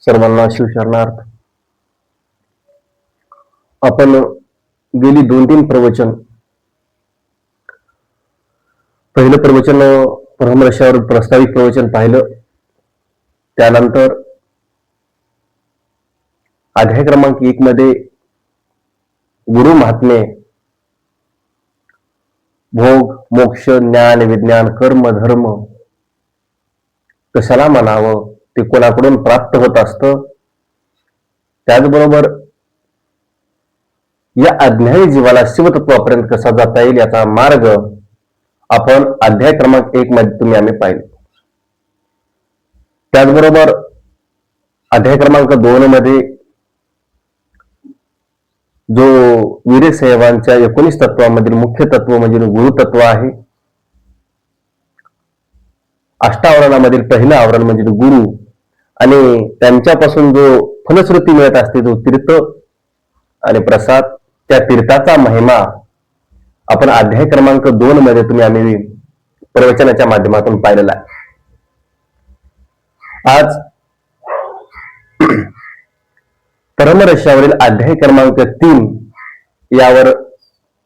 सर्वांना शिवशरणार्थ. आपण गेली 2-3 प्रवचन, पहिलं प्रवचन ब्रह्मरक्षावर प्रस्तावित प्रवचन पाहिलं. त्यानंतर अध्याय क्रमांक 1 मध्ये गुरु महात्मे, भोग, मोक्ष, ज्ञान, विज्ञान, कर्म, धर्म कशाला म्हणावं, ते कोणाकडून प्राप्त होत असतं, त्याचबरोबर या अज्ञानी जीवाला शिवतत्वापर्यंत कसा जाता येईल याचा मार्ग आपण अध्याय क्रमांक 1 मध्ये आम्ही पाहिले. त्याचबरोबर अध्याय क्रमांक 2 मध्ये जो वीरशैवांच्या 19 तत्वांमधील मुख्य तत्व म्हणजे गुरुतत्व आहे. अष्टावरणामधील पहिलं आवरण म्हणजे गुरु, आणि त्यांच्यापासून जो फलश्रुती मिळत असते जो तीर्थ आणि प्रसाद, त्या तीर्थाचा महिमा आपण अध्याय क्रमांक 2 मध्ये आम्ही प्रवचनाच्या माध्यमातून पाहिलेला आहे. आज परमरहस्यावरील अध्याय क्रमांक 3 यावर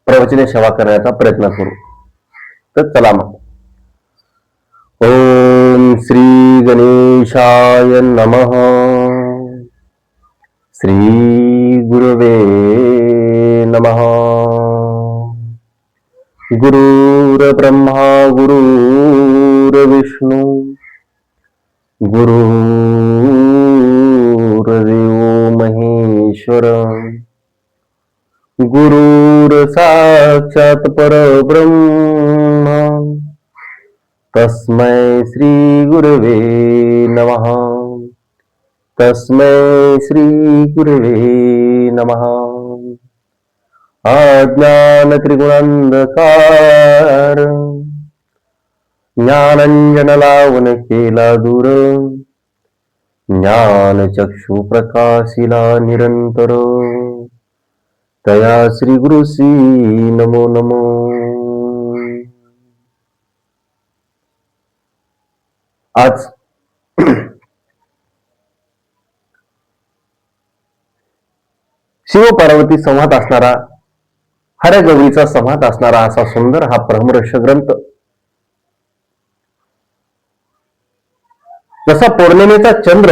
प्रवचने सेवा करण्याचा प्रयत्न करू. तर चला मग. ओम श्री गणेशाय नमः. श्री गुरुवे नमः. गुरुर्ब्रह्मा गुरुर्विष्णू गुरुर्देव महेश्वर गुरुर्साक्षात् परब्रह्म तस्मै श्री गुरवे नमः. तस्मै श्री गुरवे नमः. अज्ञान त्रिगुणांधकार ज्ञानांजन लावून केला दूर, ज्ञान चक्षु प्रकाशिला निरंतर, तया श्री गुरुसी नमो नमो. आज शिव पार्वती संवाद असणारा, हरगौरीचा संवाद असणारा असा सुंदर हा ब्रह्मरहस्य ग्रंथ, जसा पौर्णिमेचा चंद्र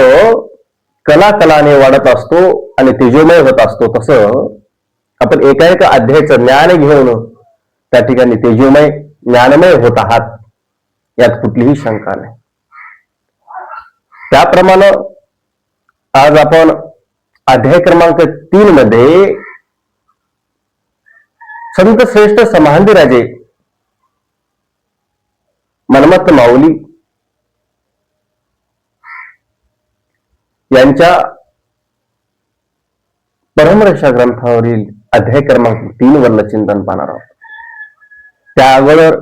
कलाकलाने वाढत असतो आणि तेजोमय होत असतो, तसं आपण एका एका अध्यायाचं ज्ञान घेऊन त्या ठिकाणी तेजोमय ज्ञानमय होत आहात, यात कुठलीही शंका नाही. त्याप्रमाणे आज आपण अध्याय क्रमांक 3 मध्ये संत श्रेष्ठ समाधिराजे मनमत्त माऊली यांच्या परमरक्षा ग्रंथावरील अध्याय क्रमांक 3 वरलं चिंतन पाहणार आहोत. त्या अगोदर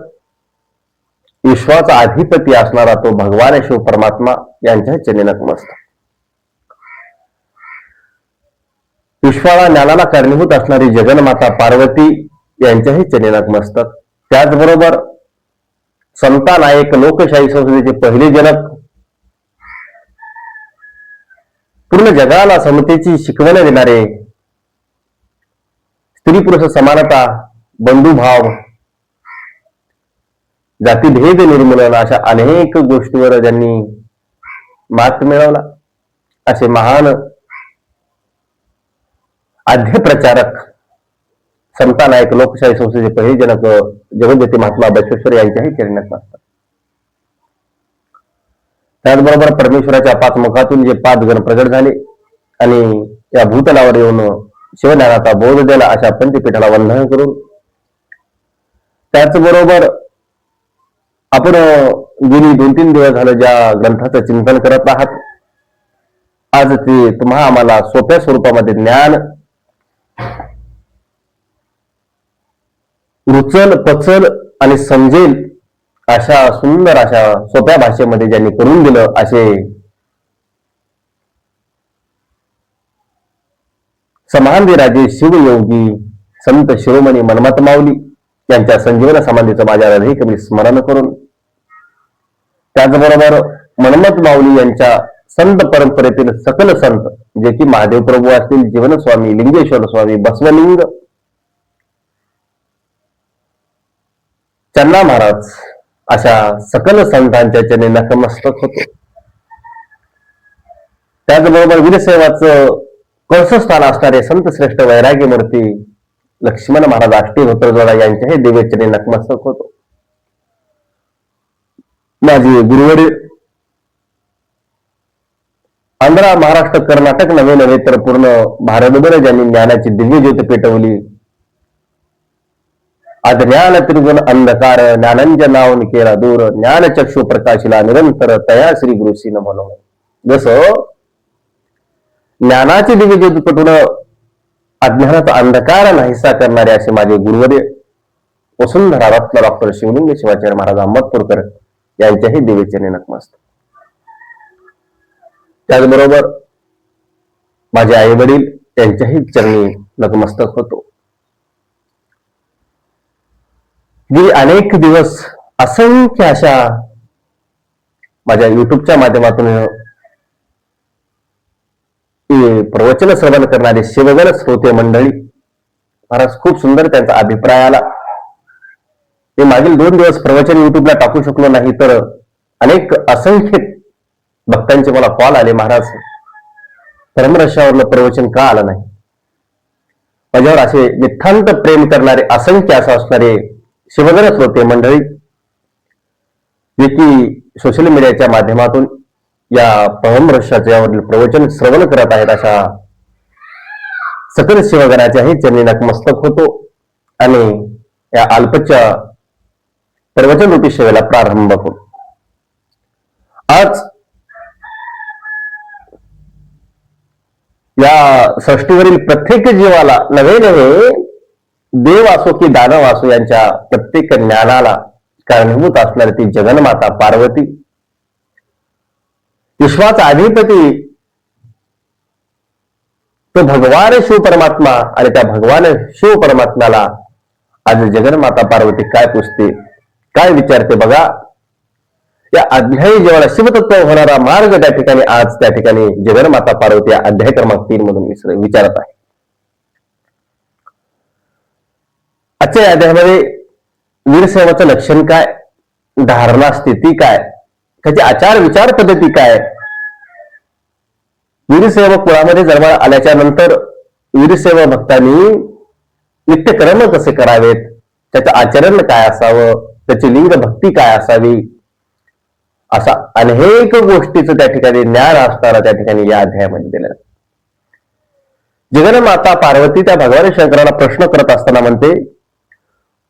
विश्वाचा अधिपती असणारा तो भगवान शिव परमात्मा यांच्या चरणी नतमस्तक. विश्वाला ज्ञानाला कारणीभूत असणारी जगन्माता पार्वती यांच्याही चरणी नतमस्तक. त्याचबरोबर समता नायक लोकशाही संसदेचे पहिले जनक, पूर्ण जगाला समतेची शिकवण देणारे, स्त्री पुरुष समानता, बंधुभाव, जातीभेद निर्मूलन अशा अनेक गोष्टीवर ज्यांनी मात मिळवला, असे महान आद्य प्रचारक समता नायक लोकशाही संस्थेचे पहिले जनक जगज्योती महात्मा बसवेश्वर यांच्याही चरणी नतमस्तक. त्याचबरोबर परमेश्वराच्या 5 मुखातून जे 5 गण प्रगट झाले आणि या भूतलावर येऊन शिवज्ञानाचा बोध दिला, अशा पंचपीठाला वंदन करून, त्याचबरोबर आपण गेली 2-3 दिवस झालं ज्या ग्रंथाचं चिंतन करत आहात, आज ते तुम्हा आम्हाला सोप्या स्वरूपामध्ये ज्ञान रुचल, पचल आणि समजेल अशा सुंदर अशा सोप्या भाषेमध्ये ज्यांनी करून दिलं, असे समाधिराजे शिवयोगी संत शिरोमणी मनमत्त माऊली यांच्या संजीवन समाधीचं माझ्या हृदयी स्मरण करून, त्याचबरोबर मनमत्त माऊली यांच्या संत परंपरेतील सकल संत जे की महादेव प्रभू असतील, जीवनस्वामी, लिंगेश्वर स्वामी, बसवलिंग, चन्ना महाराज अशा सकल संतांच्या चरणी नतमस्तक होतो. त्याचबरोबर वीरसेवाचं कळसस्थान असणारे संत श्रेष्ठ वैरागी मूर्ती लक्ष्मण महाराज आष्टी धोत्रजोडा यांच्याही दिव्यचरणी नतमस्तक होतो. माझी गुरुवडील आंध्र, महाराष्ट्र, कर्नाटक नव्हे तर पूर्ण भारतभर ज्यांनी ज्ञानाची दिव्य ज्योत पेटवली. ज्ञान त्रिगुण अंधकार ज्ञानंजनावून केला दूर, ज्ञानचक्षु प्रकाशिला निरंतर तया श्री गुरुसी न म्हणून. जसं ज्ञानाची दिव्य ज्योत पेटवून अज्ञानाचा अंधकार नाहीसा करणारे असे माझे गुरुवर्य वसुंधरा रत्न डॉक्टर शिवलिंग शिवाचार्य महाराज अहमदपूरकर यांच्याही दिव्यचरणी नतमस्तक. त्याचबरोबर माझे आई वडील त्यांच्याही चरणी नतमस्तक होतो. गेली अनेक दिवस असंख्य अशा माझ्या युट्यूबच्या माध्यमातून प्रवचन श्रवण करणारे शिवगण श्रोते मंडळी, महाराज खूप सुंदर त्यांचा अभिप्राय आला. मी मागील 2 दिवस प्रवचन युट्यूबला टाकू शकलो नाही तर अनेक असंख्य भक्तांचे मला कॉल आले, महाराज परमरशावरनं प्रवचन का आलं नाही. माझ्यावर असे नितांत प्रेम करणारे असंख्य असं असणारे शिवगण श्रोते मंडळी जे की सोशल मीडियाच्या माध्यमातून या परमरशाच्यावरील प्रवचन श्रवण करत आहेत, अशा सकल शिवगणाच्याही चरणी नतमस्तक होतो आणि या अल्पच्या प्रवचन रूपी सेवेला प्रारंभ करू. आज या सृष्टीवरील प्रत्येक जीवाला नवे देव असो की दानव असो यांच्या प्रत्येक ज्ञानाला कारणीभूत असणारी ती जगन्माता पार्वती, विश्वाचा अधिपती तो भगवान शिव परमात्मा, आणि त्या भगवान शिव परमात्म्याला आज जगन्माता पार्वती काय पुसते, काय विचारते बघा. या अध्यायी जीवाला शिवतत्व होणारा मार्ग त्या ठिकाणी आज त्या ठिकाणी जगन्माता पार्वती अध्याय क्रमांक 3 मधून विचारत आहे. आजच्या अध्यायामध्ये वीरसेवाचं लक्षण काय, धारणा स्थिती काय, त्याची आचार विचार पद्धती काय, वीरसेवक कुळामध्ये जन्म आल्याच्या नंतर वीरसेवा भक्तांनी नित्यकर्म कसे करावेत, त्याचं आचरण काय असावं, त्याची लिंग भक्ती काय असावी, असा अनेक गोष्टीचं त्या ठिकाणी ज्ञान असताना त्या ठिकाणी या अध्यायामध्ये दिलं. जगन्माता पार्वती त्या भगवान शंकराला प्रश्न करत असताना म्हणते,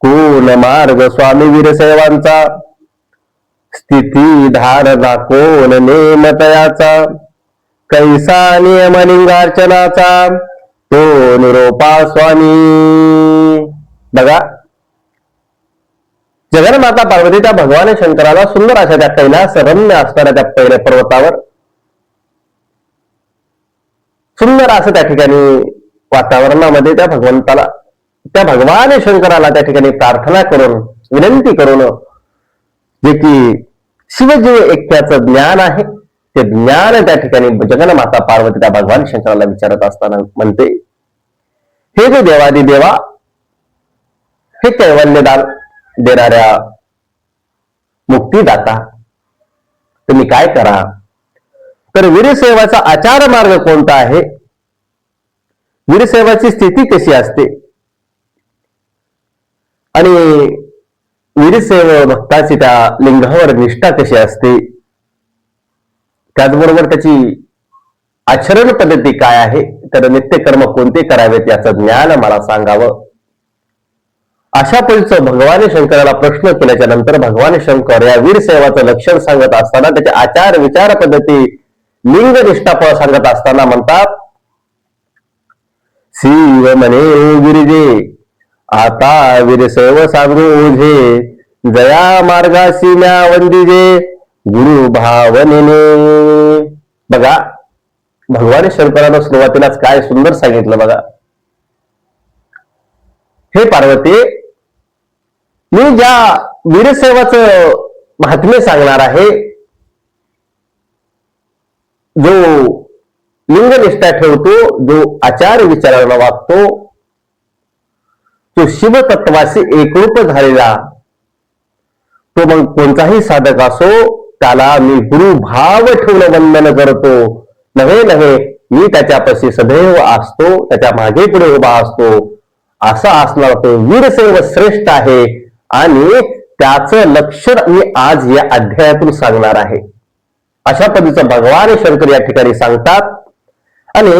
कोण मार्ग स्वामी वीरसेवांचा, स्थिती धारणा कोण नेम तयाचा, कैसा नियम लिंगार्चनाचा, तो निरोपा स्वामी. बघा, जगन्माता पार्वती त्या भगवान शंकराला सुंदर अशा त्या कैलास रम्य असणाऱ्या त्या पहिल्या पर्वतावर सुंदर असं त्या ठिकाणी वातावरणामध्ये त्या भगवंताला, त्या भगवान शंकराला त्या ठिकाणी प्रार्थना करून विनंती करून जे की शिवजीव ऐक्याचं ज्ञान आहे ते ज्ञान त्या ठिकाणी जगन्माता पार्वती त्या भगवान शंकराला विचारत असताना म्हणते, हे जो देवादी देवा, हे कैवल्यदान देणाऱ्या मुक्तीदाता, तुम्ही काय करा. तर वीरसेवाचा आचार मार्ग कोणता आहे, वीरसेवाची स्थिती कशी असते, आणि वीरसेव भक्ताची त्या लिंगावर निष्ठा कशी असते, त्याचबरोबर त्याची आचरण पद्धती काय आहे, तर नित्यकर्म कोणते करावेत याचं ज्ञान मला सांगावं. अशा परीचं भगवान शंकराला प्रश्न केल्याच्या नंतर भगवान शंकर या वीरसेवाचं लक्षण सांगत असताना, त्याचे आचार विचार पद्धती लिंग निष्ठा सांगत असताना म्हणतात, शिव म्हणे गिरिजे आता वीरसेव सांगू ओझे, जया मार्गासी म्या वंदिजे गुरु भावनेने. बघा, भगवान शंकरानं सुरुवातीलाच काय सुंदर सांगितलं बघा, हे पार्वती, मी ज्या वीरसेवाचं महात्म्य सांगणार आहे जो लिंगनिष्ठा ठेवतो, जो आचार विचारांना वागतो, जो शिवतत्वाशी एकरूप झालेला, तो मग कोणताही साधक असो त्याला मी गुरु भाव ठेवून वंदन करतो. नव्हे नव्हे मी त्याच्यापाशी सदैव असतो, त्याच्या मागे पुढे उभा असतो, असा असणार तो वीरसेव श्रेष्ठ आहे. आणि त्याचं लक्षण मी आज या अध्यायातून सांगणार आहे. अशा पद्धतीचं भगवान शंकर या ठिकाणी सांगतात. आणि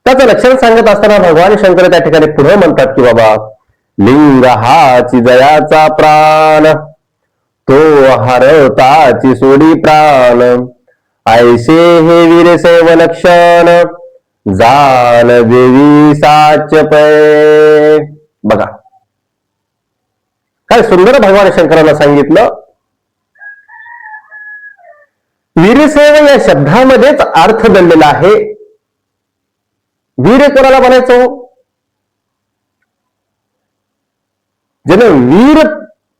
त्याचं लक्षण सांगत असताना भगवान शंकर त्या ठिकाणी पुढे म्हणतात की बाबा, लिंग हाची जयाचा प्राण, तो हरताची सोडी प्राण, ऐसे हे वीरसेव लक्षण, जाण देवी साच पै. बघा काय सुंदर भगवान शंकरांना सांगितलं. वीरसेव या शब्दामध्येच अर्थ दडलेला आहे. वीर कोणाला म्हणायचं? ज्यानं वीर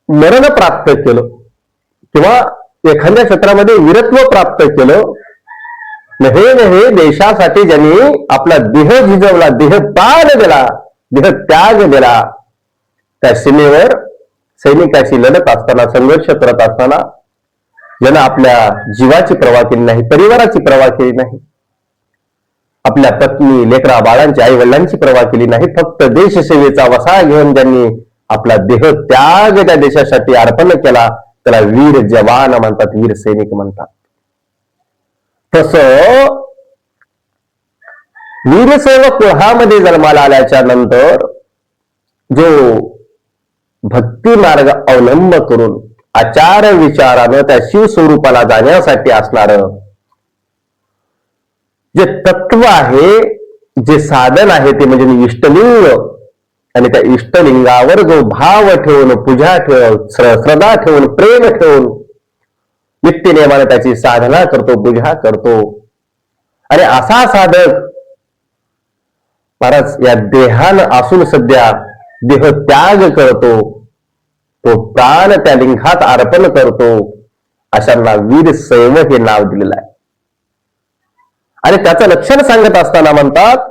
मरण प्राप्त केलं किंवा एखाद्या क्षेत्रामध्ये वीरत्व प्राप्त केलं, नव्हे नव्हे देशासाठी ज्यांनी आपला देह झिजवला, देह पान दिला, देह त्याग दिला, त्या सीमेवर सैनिकाशी लढत असताना, संघर्ष करत असताना, ज्यानं आपल्या जीवाची पर्वा केली नाही, परिवाराची पर्वा केली नाही, आपल्या पत्नी, लेकरा, बाळांची, आई वडिलांची पर्वा केली नाही, फक्त देशसेवेचा वसा घेऊन ज्यांनी आपला देह त्याग त्या देशासाठी अर्पण केला, त्याला वीर जवान म्हणतात, वीर सैनिक म्हणतात. तसं वीरसेवक कुळामध्ये जन्माला आल्याच्या नंतर जो भक्ती मार्ग अवलंब करून आचार विचारानं त्या शिवस्वरूपाला जाण्यासाठी असणार जे तत्व आहे, जे साधन आहे, ते म्हणजे इष्टलिंग. आणि त्या इष्टलिंगावर जो भाव ठेवून, पूजा ठेवून, श्रद्धा ठेवून, प्रेम ठेवून नित्यनेमाने त्याची साधना करतो, पूजा करतो. आणि असा साधक महाराज या देहान असून सध्या देह त्याग करतो, तो प्राण त्या लिंगात अर्पण करतो, अशांना वीरसेव हे नाव दिलेलं आहे. आणि त्याचं लक्षण सांगत असताना म्हणतात,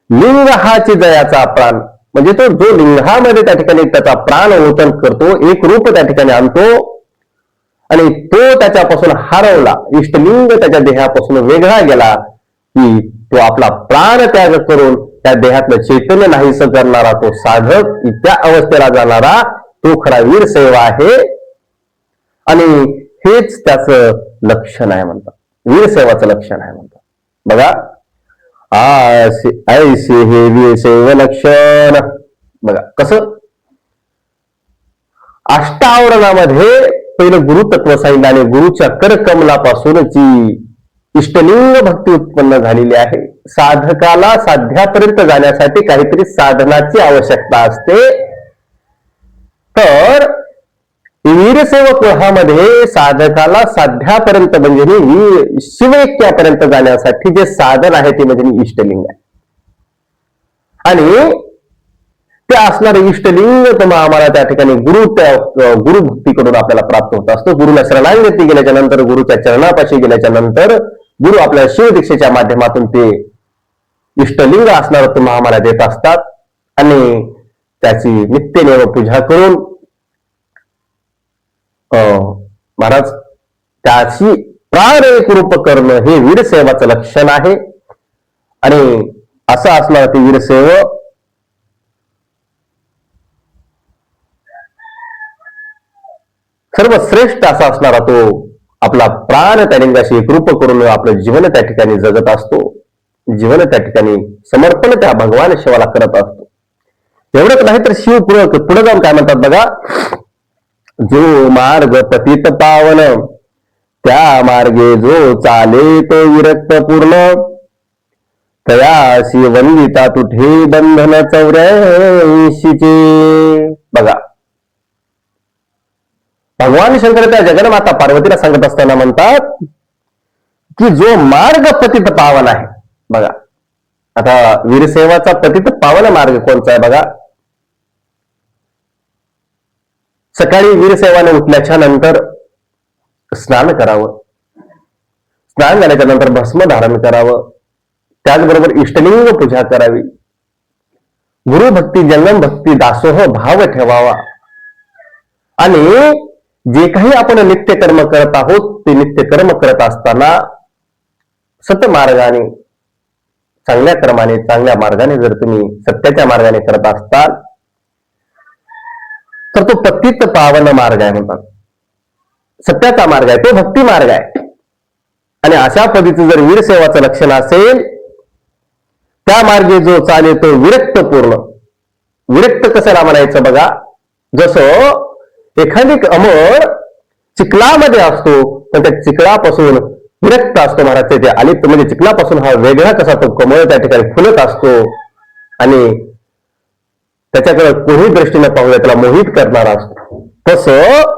लिंग हाची जयाचा प्राण, म्हणजे तो जो लिंगामध्ये त्या ठिकाणी त्याचा प्राण ओतन करतो, एक रूप त्या ठिकाणी आणतो, आणि तो त्याच्यापासून हरवला, इष्टलिंग त्याच्या देहापासून वेगळा गेला की तो आपला प्राण त्याग करून त्या देहातलं चैतन्य नाहीस करणारा तो साधक, त्या अवस्थेला जाणारा तो खरा वीरसेव आहे. आणि हेच त्याचं लक्षण आहे म्हणतात, वीरसेवाचं लक्षण आहे म्हणतात. बघा, ऐसे हे वीरसेव लक्षण. बघा कसं अष्टावरणामध्ये पहिलं गुरुतत्व सांगितलं आणि गुरुच्या करकमलापासून जी इष्टलिंग भक्ती उत्पन्न झालेली आहे. साधकाला साध्यापर्यंत जाण्यासाठी काहीतरी साधनाची आवश्यकता असते. तर वीरसेवक मध्ये साधकाला साध्यापर्यंत म्हणजे शिवैक्यापर्यंत जाण्यासाठी जे साधन आहे ते म्हणजे इष्टलिंग आहे. आणि ते असणारे इष्टलिंग तुम्हाला आम्हाला त्या ठिकाणी गुरुभक्तीकडून आपल्याला प्राप्त होत असतो. गुरुला शरणागती गेल्याच्या नंतर, गुरुच्या चरणापाशी गेल्याच्या नंतर गुरु आपल्याला शिवदीक्षेच्या माध्यमातून ते इष्टलिंग असणार तुम्हाला आम्हाला देत असतात. आणि त्याची नित्यनेम पूजा करून महाराज त्याची प्राण एक रूप करणं हे वीरसेवाचं लक्षण आहे. आणि असं असणार ते वीरसेव सर्वश्रेष्ठ असा असणारा तो आपला प्राण त्या लिंगाशी एकरूप करून आपलं जीवन त्या ठिकाणी जगत असतो, जीवन त्या ठिकाणी समर्पण त्या भगवान शिवाला करत असतो. एवढंच नाही तर शिव पुढे जाऊन काय म्हणतात बघा, जो मार्ग पतित पावन, त्या मार्गे जो चाले तो विरक्त पूर्ण, तयासी वंदिता तुठे बंधन 84चे. बघा, भगवान शंकर त्या जगन्माता पार्वतीला सांगत असताना म्हणतात की जो मार्ग पतित पावन आहे. बघा, आता वीरसेवाचा पतित पावन मार्ग कोणता आहे बघा. सकाळी वीरसेवाने उठल्याच्या नंतर स्नान करावं, स्नान झाल्याच्या नंतर भस्म धारण करावं, त्याचबरोबर इष्टलिंग पूजा करावी, गुरु भक्ती जन्म भक्ती दासोह भाव ठेवावा आणि जे काही आपण नित्यकर्म करत आहोत ते नित्यकर्म करत असताना सतमार्गाने चांगल्या कर्माने चांगल्या मार्गाने जर तुम्ही सत्याच्या मार्गाने करत असताल तर तो पतित पावन मार्ग आहे म्हणतात. सत्याचा मार्ग आहे, तो भक्ती मार्ग आहे. आणि अशा पद्धतीचं जर वीर सेवाचं लक्षण असेल, त्या मार्गे जो चालेल तो विरक्त पूर्ण. विरक्त कशाला म्हणायचं बघा, जसं एखादी अमर चिखलामध्ये असतो पण त्या चिखलापासून विरक्त असतो. महाराज ते आलिप्त म्हणजे चिखलापासून हा वेगळा कसा तो कमळ त्या ठिकाणी फुलत असतो आणि त्याच्याकडे कोणी दृष्टीने पाहूया त्याला मोहित करणारा असतो. तसं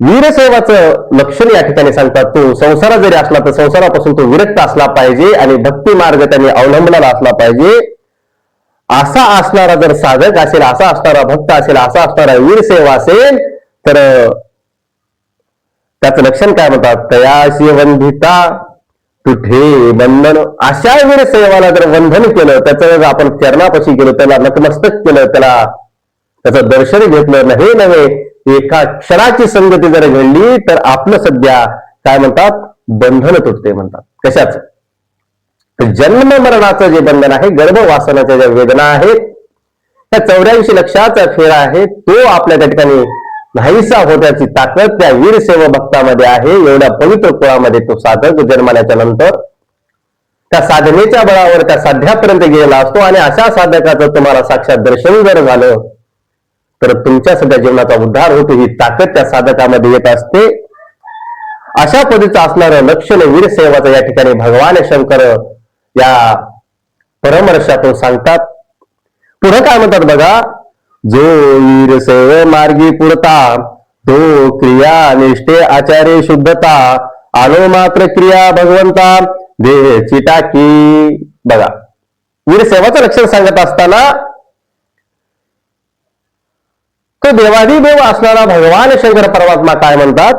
वीरसेवाचं लक्षण या ठिकाणी सांगतात, तो संसारात जरी असला तर संसारापासून तो विरक्त असला पाहिजे आणि भक्ती मार्ग त्यांनी अवलंबलेला असला पाहिजे. असा असणारा जर साधक असेल, असा असणारा भक्त असेल, असा असणारा वीरसेवा असेल तर त्याचं लक्षण काय म्हणतात, तयाशी वंधिता तुठे बंधन. अशा वीरसेवाला जर वंधन केलं, त्याचं जर आपण चरणापाशी गेलो, त्याला नतमस्तक केलं, त्याला त्याचं दर्शन घेतलं, नाही नव्हे एका क्षणाची संगती जर घडली तर आपलं सध्या काय म्हणतात बंधन तुटते म्हणतात. कशाच, जन्म मरणाचं जे बंधन आहे, गर्भवासनाच्या ज्या वेदना आहेत, त्या 84 लक्षाचा फेरा आहे, तो आपल्या त्या ठिकाणी नाहीसा होण्याची ताकद त्या वीरसेवा भक्तामध्ये आहे. एवढ्या पवित्र कुळामध्ये तो साधक जन्माल्याच्या नंतर त्या साधनेच्या बळावर त्या साध्यापर्यंत गेलेला असतो आणि अशा साधकाचं तुम्हाला साक्षात दर्शन जर झालं तर तुमच्या सध्या जीवनाचा उद्धार होतो. ही ताकद त्या साधकामध्ये येत असते. अशा पद्धतीचं असणारं लक्षण वीरसेवाचं या ठिकाणी भगवान शंकर या परमर्षातून सांगतात. पुढे काय म्हणतात बघा, जो वीरसेव मार्गी पुरता तो क्रिया निष्ठे आचार्य शुद्धता आलो मात्र क्रिया भगवंता देहची टाकी. बघा, वीरसेवाचं लक्षण सांगत असताना तो देवाधिदेव असणारा भगवान शंकर परमात्मा काय म्हणतात,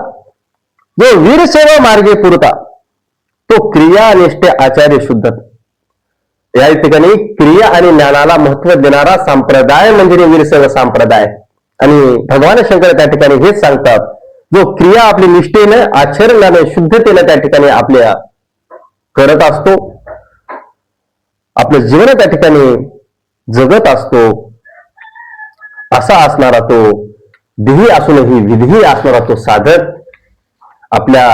जो वीरसेवा मार्गे पुरता तो क्रिया निष्ठे आचार्य शुद्धता. या ठिकाणी क्रिया आणि ज्ञानाला महत्व देणारा संप्रदाय म्हणजे वीरसेवा संप्रदाय. आणि भगवान शंकर त्या ठिकाणी हेच सांगतात, जो क्रिया आपली निष्ठेनं आचरणाने शुद्धतेनं त्या ठिकाणी आपल्या करत असतो, आपलं जीवन त्या ठिकाणी जगत असतो, असा असणारा तो देही असूनही विधी असणारा तो साधक आपल्या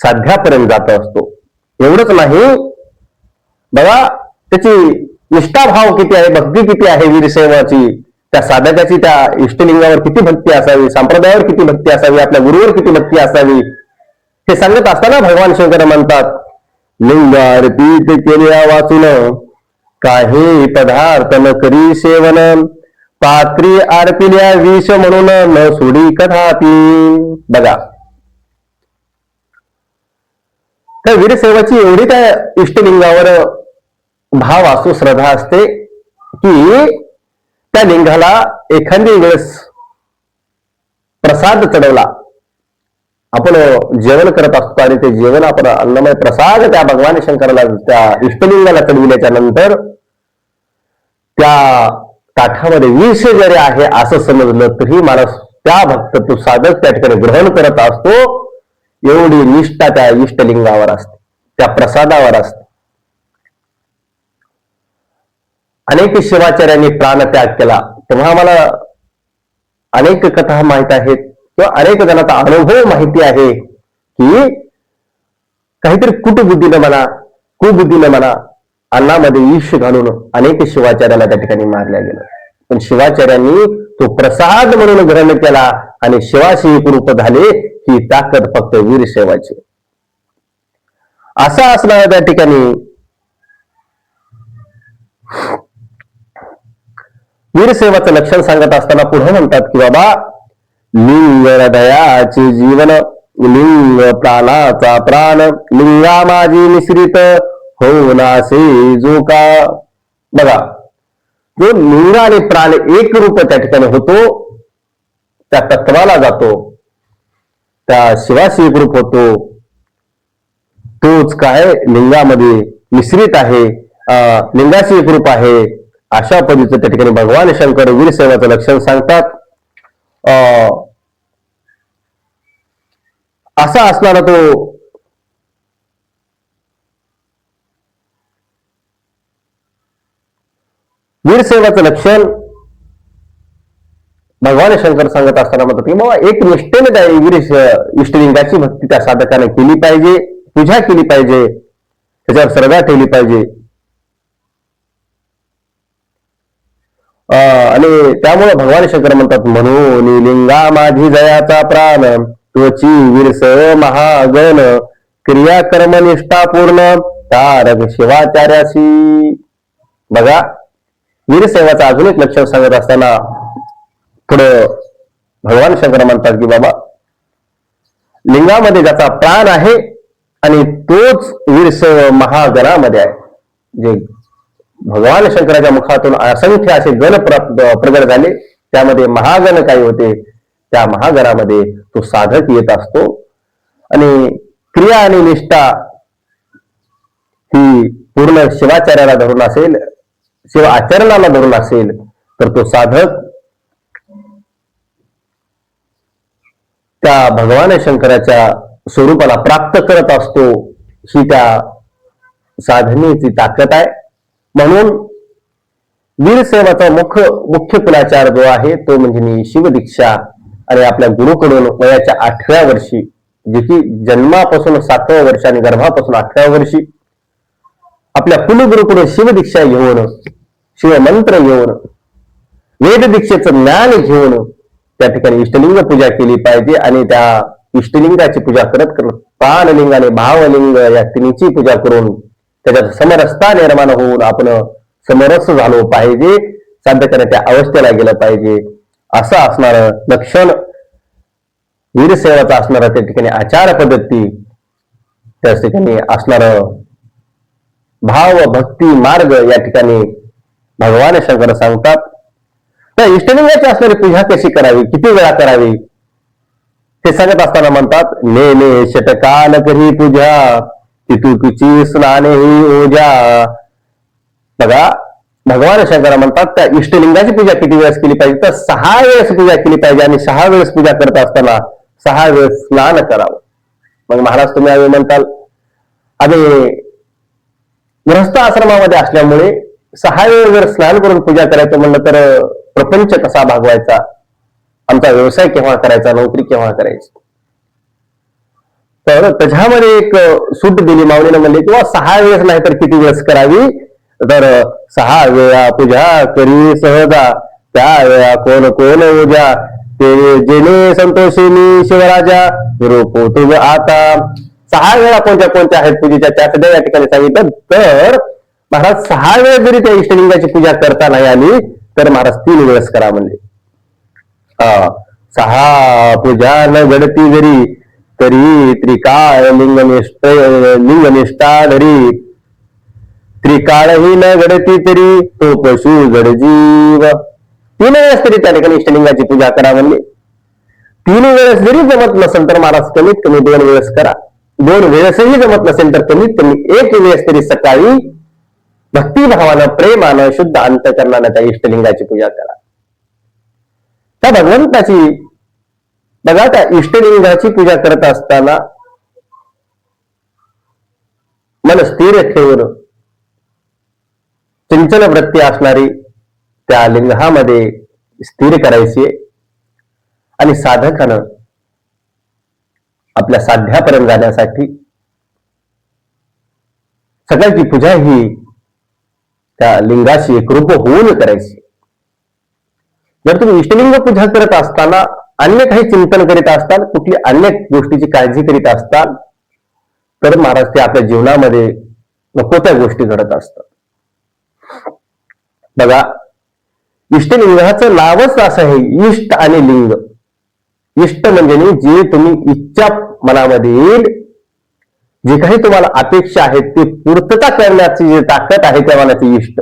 साध्यापर्यंत जात असतो. एवढंच नाही बघा, त्याची निष्ठाभाव किती आहे, भक्ती किती आहे वीरसेवाची, त्या साधकाची त्या इष्टलिंगावर किती भक्ती असावी, संप्रदायावर किती भक्ती असावी, आपल्या गुरुवर किती भक्ती असावी, हे सांगत असताना भगवान शंकर म्हणतात, लिंगार्पित केल्या वाचून काही पदार्थ न करी सेवन पात्री आरपिल्या विष म्हणून न सोडी कथापी. बघा, त्या वीरसेवाची एवढी त्या इष्टलिंगावर भाव असतो, श्रद्धा असते की त्या लिंगाला एखादी वेळेस प्रसाद चढवला, आपण जेवण करत असतो आणि ते जेवण आपण अन्नमय प्रसाद त्या भगवान शंकराला त्या इष्टलिंगाला चढविल्याच्या नंतर त्या ताठामध्ये विष जरी आहे असं समजलं तरी माणूस त्या भक्त तो साधक त्या ठिकाणी ग्रहण करत असतो. एवढी निष्ठा त्या इष्टलिंगावर असते, त्या प्रसादावर असते. अनेक शिवाचार्यांनी प्राणत्याग केला तेव्हा आम्हाला अनेक कथा माहित आहेत किंवा अनेक जणांचा अनुभव माहिती आहे की काहीतरी कुटबुद्धीनं म्हणा कुबुद्धीनं म्हणा अन्नामध्ये विष घालून अनेक शिवाचार्याला त्या ठिकाणी मारल्या गेलं. पण शिवाचार्यांनी तो प्रसाद म्हणून ग्रहण केला आणि शिवाशी रूप झाले. ही ताकद फक्त वीरसेवाची. असा असणारा त्या ठिकाणी वीरसेवाचं लक्षण सांगत असताना पुढे म्हणतात की बाबा, लिंग हृदयाचे जीवन, लिंग प्राणाचा प्राण, लिंगा माझी मिश्रित हो नासे जो का. बघा, जो लिंग आणि प्राण एक रूप त्या ठिकाणी होतो, त्या तत्वाला जातो, त्या शिवाशी एक रूप होतो. तोच काय लिंगामध्ये मिश्रित आहे, लिंगाची एक रूप आहे, अशा पद्धतीचं त्या ठिकाणी भगवान शंकर वीरसेवाचं लक्षण सांगतात. असा असणारा तो वीरसेवाचं लक्षण भगवान शंकर सांगत असताना म्हणतात की बाबा एक निष्ठेने त्या वीर इष्टलिंगाची भक्ती त्या साधकाने केली पाहिजे, पूजा केली पाहिजे, त्याच्यावर श्रद्धा ठेवली पाहिजे. आणि त्यामुळे भगवान शंकर म्हणतात, म्हणून लिंगा माझी जयाचा प्राण, त्वची विरस महागण, क्रिया कर्म निष्ठा पूर्ण, तारक शिवाचार्याशी. बघा, वीरसेवाचं अजून एक लक्षण सांगत असताना पुढं भगवान शंकर म्हणतात की बाबा लिंगामध्ये ज्याचा प्राण आहे आणि तोच वीरसेव महागणामध्ये आहे. जे भगवान शंकराच्या मुखातून असंख्य असे गण प्रगट झाले, त्यामध्ये महागण काही होते, त्या महागणामध्ये तो साधक येत असतो. आणि क्रिया आणि निष्ठा ही पूर्ण शिवाचार्याला धरून असेल, शिव आचरणाला धरून असेल, तर तो साधक त्या भगवान शंकराच्या स्वरूपाला प्राप्त करत असतो. ही त्या साधनेची ताकद आहे. म्हणून वीरसेवाचा मुख्य कुलाचार जो आहे तो म्हणजे शिवदीक्षा. आणि आपल्या गुरुकडून वयाच्या 8व्या वर्षी, जे की जन्मापासून 7व्या वर्ष आणि गर्भापासून 8व्या वर्षी आपल्या कुलगुरूकडून शिवदीक्षा घेऊन, शिवमंत्र घेऊन, वेद दीक्षेचं ज्ञान घेऊन त्या ठिकाणी इष्टलिंग पूजा केली पाहिजे. आणि त्या इष्टलिंगाची पूजा करत करत प्राणलिंग आणि भावलिंग या तिन्हीची पूजा करून त्याच्यात समरसता निर्माण होऊन आपण समरस झालो पाहिजे, साध्य त्या अवस्थेला गेलं पाहिजे. असं असणार लक्षण वीरसेवाचा असणारा त्या ठिकाणी आचार पद्धती, त्या ठिकाणी असणार भाव भक्ती मार्ग या ठिकाणी भगवान शंकर सांगतात. त्या इष्टलिंगाची असणारी पूजा कशी करावी, किती वेळा करावी, हे सांगत असताना म्हणतात, नेने षटकाल करी पूजा, तितुकीची स्नाने ही ओजा. बघा, भगवान शंकर म्हणतात त्या इष्टलिंगाची पूजा किती वेळेस केली पाहिजे, तर 6 वेळेस पूजा केली पाहिजे. आणि 6 वेळेस पूजा करत असताना 6 वेळेस स्नान करावं. मग महाराज तुम्ही आम्ही म्हणताल, आम्ही गृहस्थ आश्रमामध्ये असल्यामुळे 6 वेळ जर स्नान करून पूजा करायचं म्हणलं तर प्रपंच कसा भागवायचा, आमचा व्यवसाय केव्हा करायचा, नोकरी केव्हा करायची. तर त्याच्यामध्ये एक सूट दिली माऊलीनं, म्हणले किंवा 6 वेळेस नाही तर किती वेळेस करावी, तर 6 वेळा पूजा करी सहजा, त्या वेळा कोण कोण ओजा, ते जेणे संतोषिनी शिवराजा, रूपो तुझ आता. 6 वेळा कोणत्या कोणत्या आहेत पूजेच्या, त्या सध्या या ठिकाणी सांगितलं. तर महाराज 6 वेळ जरी त्या इष्टलिंगाची पूजा करता नाही आली तर महाराज 3 वेळेस करा म्हणले. 6 पूजा न घडती जरी, तरी त्रिकाळ लिंगनिष्ठा धरी, त्रिकाळही न घडती तरी तो पशु जडजीव. 3 वेळेस तरी त्या ठिकाणी इष्टलिंगाची पूजा करा म्हणले. 3 वेळेस जरी जमत नसेल तर महाराज कमीत कमी 2 वेळेस करा. 2 वेळेसही जमत नसेल तर कमीत कमी 1 वेळेस तरी सकाळी भक्तिभावानं, प्रेमानं, शुद्ध अंतःकरणानं त्या इष्टलिंगाची पूजा करा. त्या भगवंताची, बघा, त्या इष्टलिंगाची पूजा करत असताना मन स्थिर ठेवून चंचल वृत्ती असणारी त्या लिंगामध्ये स्थिर करायची. आणि साधकानं आपल्या साध्यापर्यंत जाण्यासाठी सकाळची पूजा ही त्या लिंगाशी एकरूप होऊन करायची. जर तुम्ही इष्टलिंग पूजा करत असताना अन्य काही चिंतन करीत असताल, कुठली अन्य गोष्टीची काळजी करीत असताल, तर महाराज ते आपल्या जीवनामध्ये नको त्या गोष्टी घडत असतात. बघा, इष्टलिंगाचं नावच असं आहे, इष्ट आणि लिंग. इष्ट म्हणजे जे तुम्ही इच्छा मनामध्ये येईल, जे काही तुम्हाला अपेक्षा आहेत ते पूर्तता करण्याची जी ताकद आहे त्या मनाची इष्ट.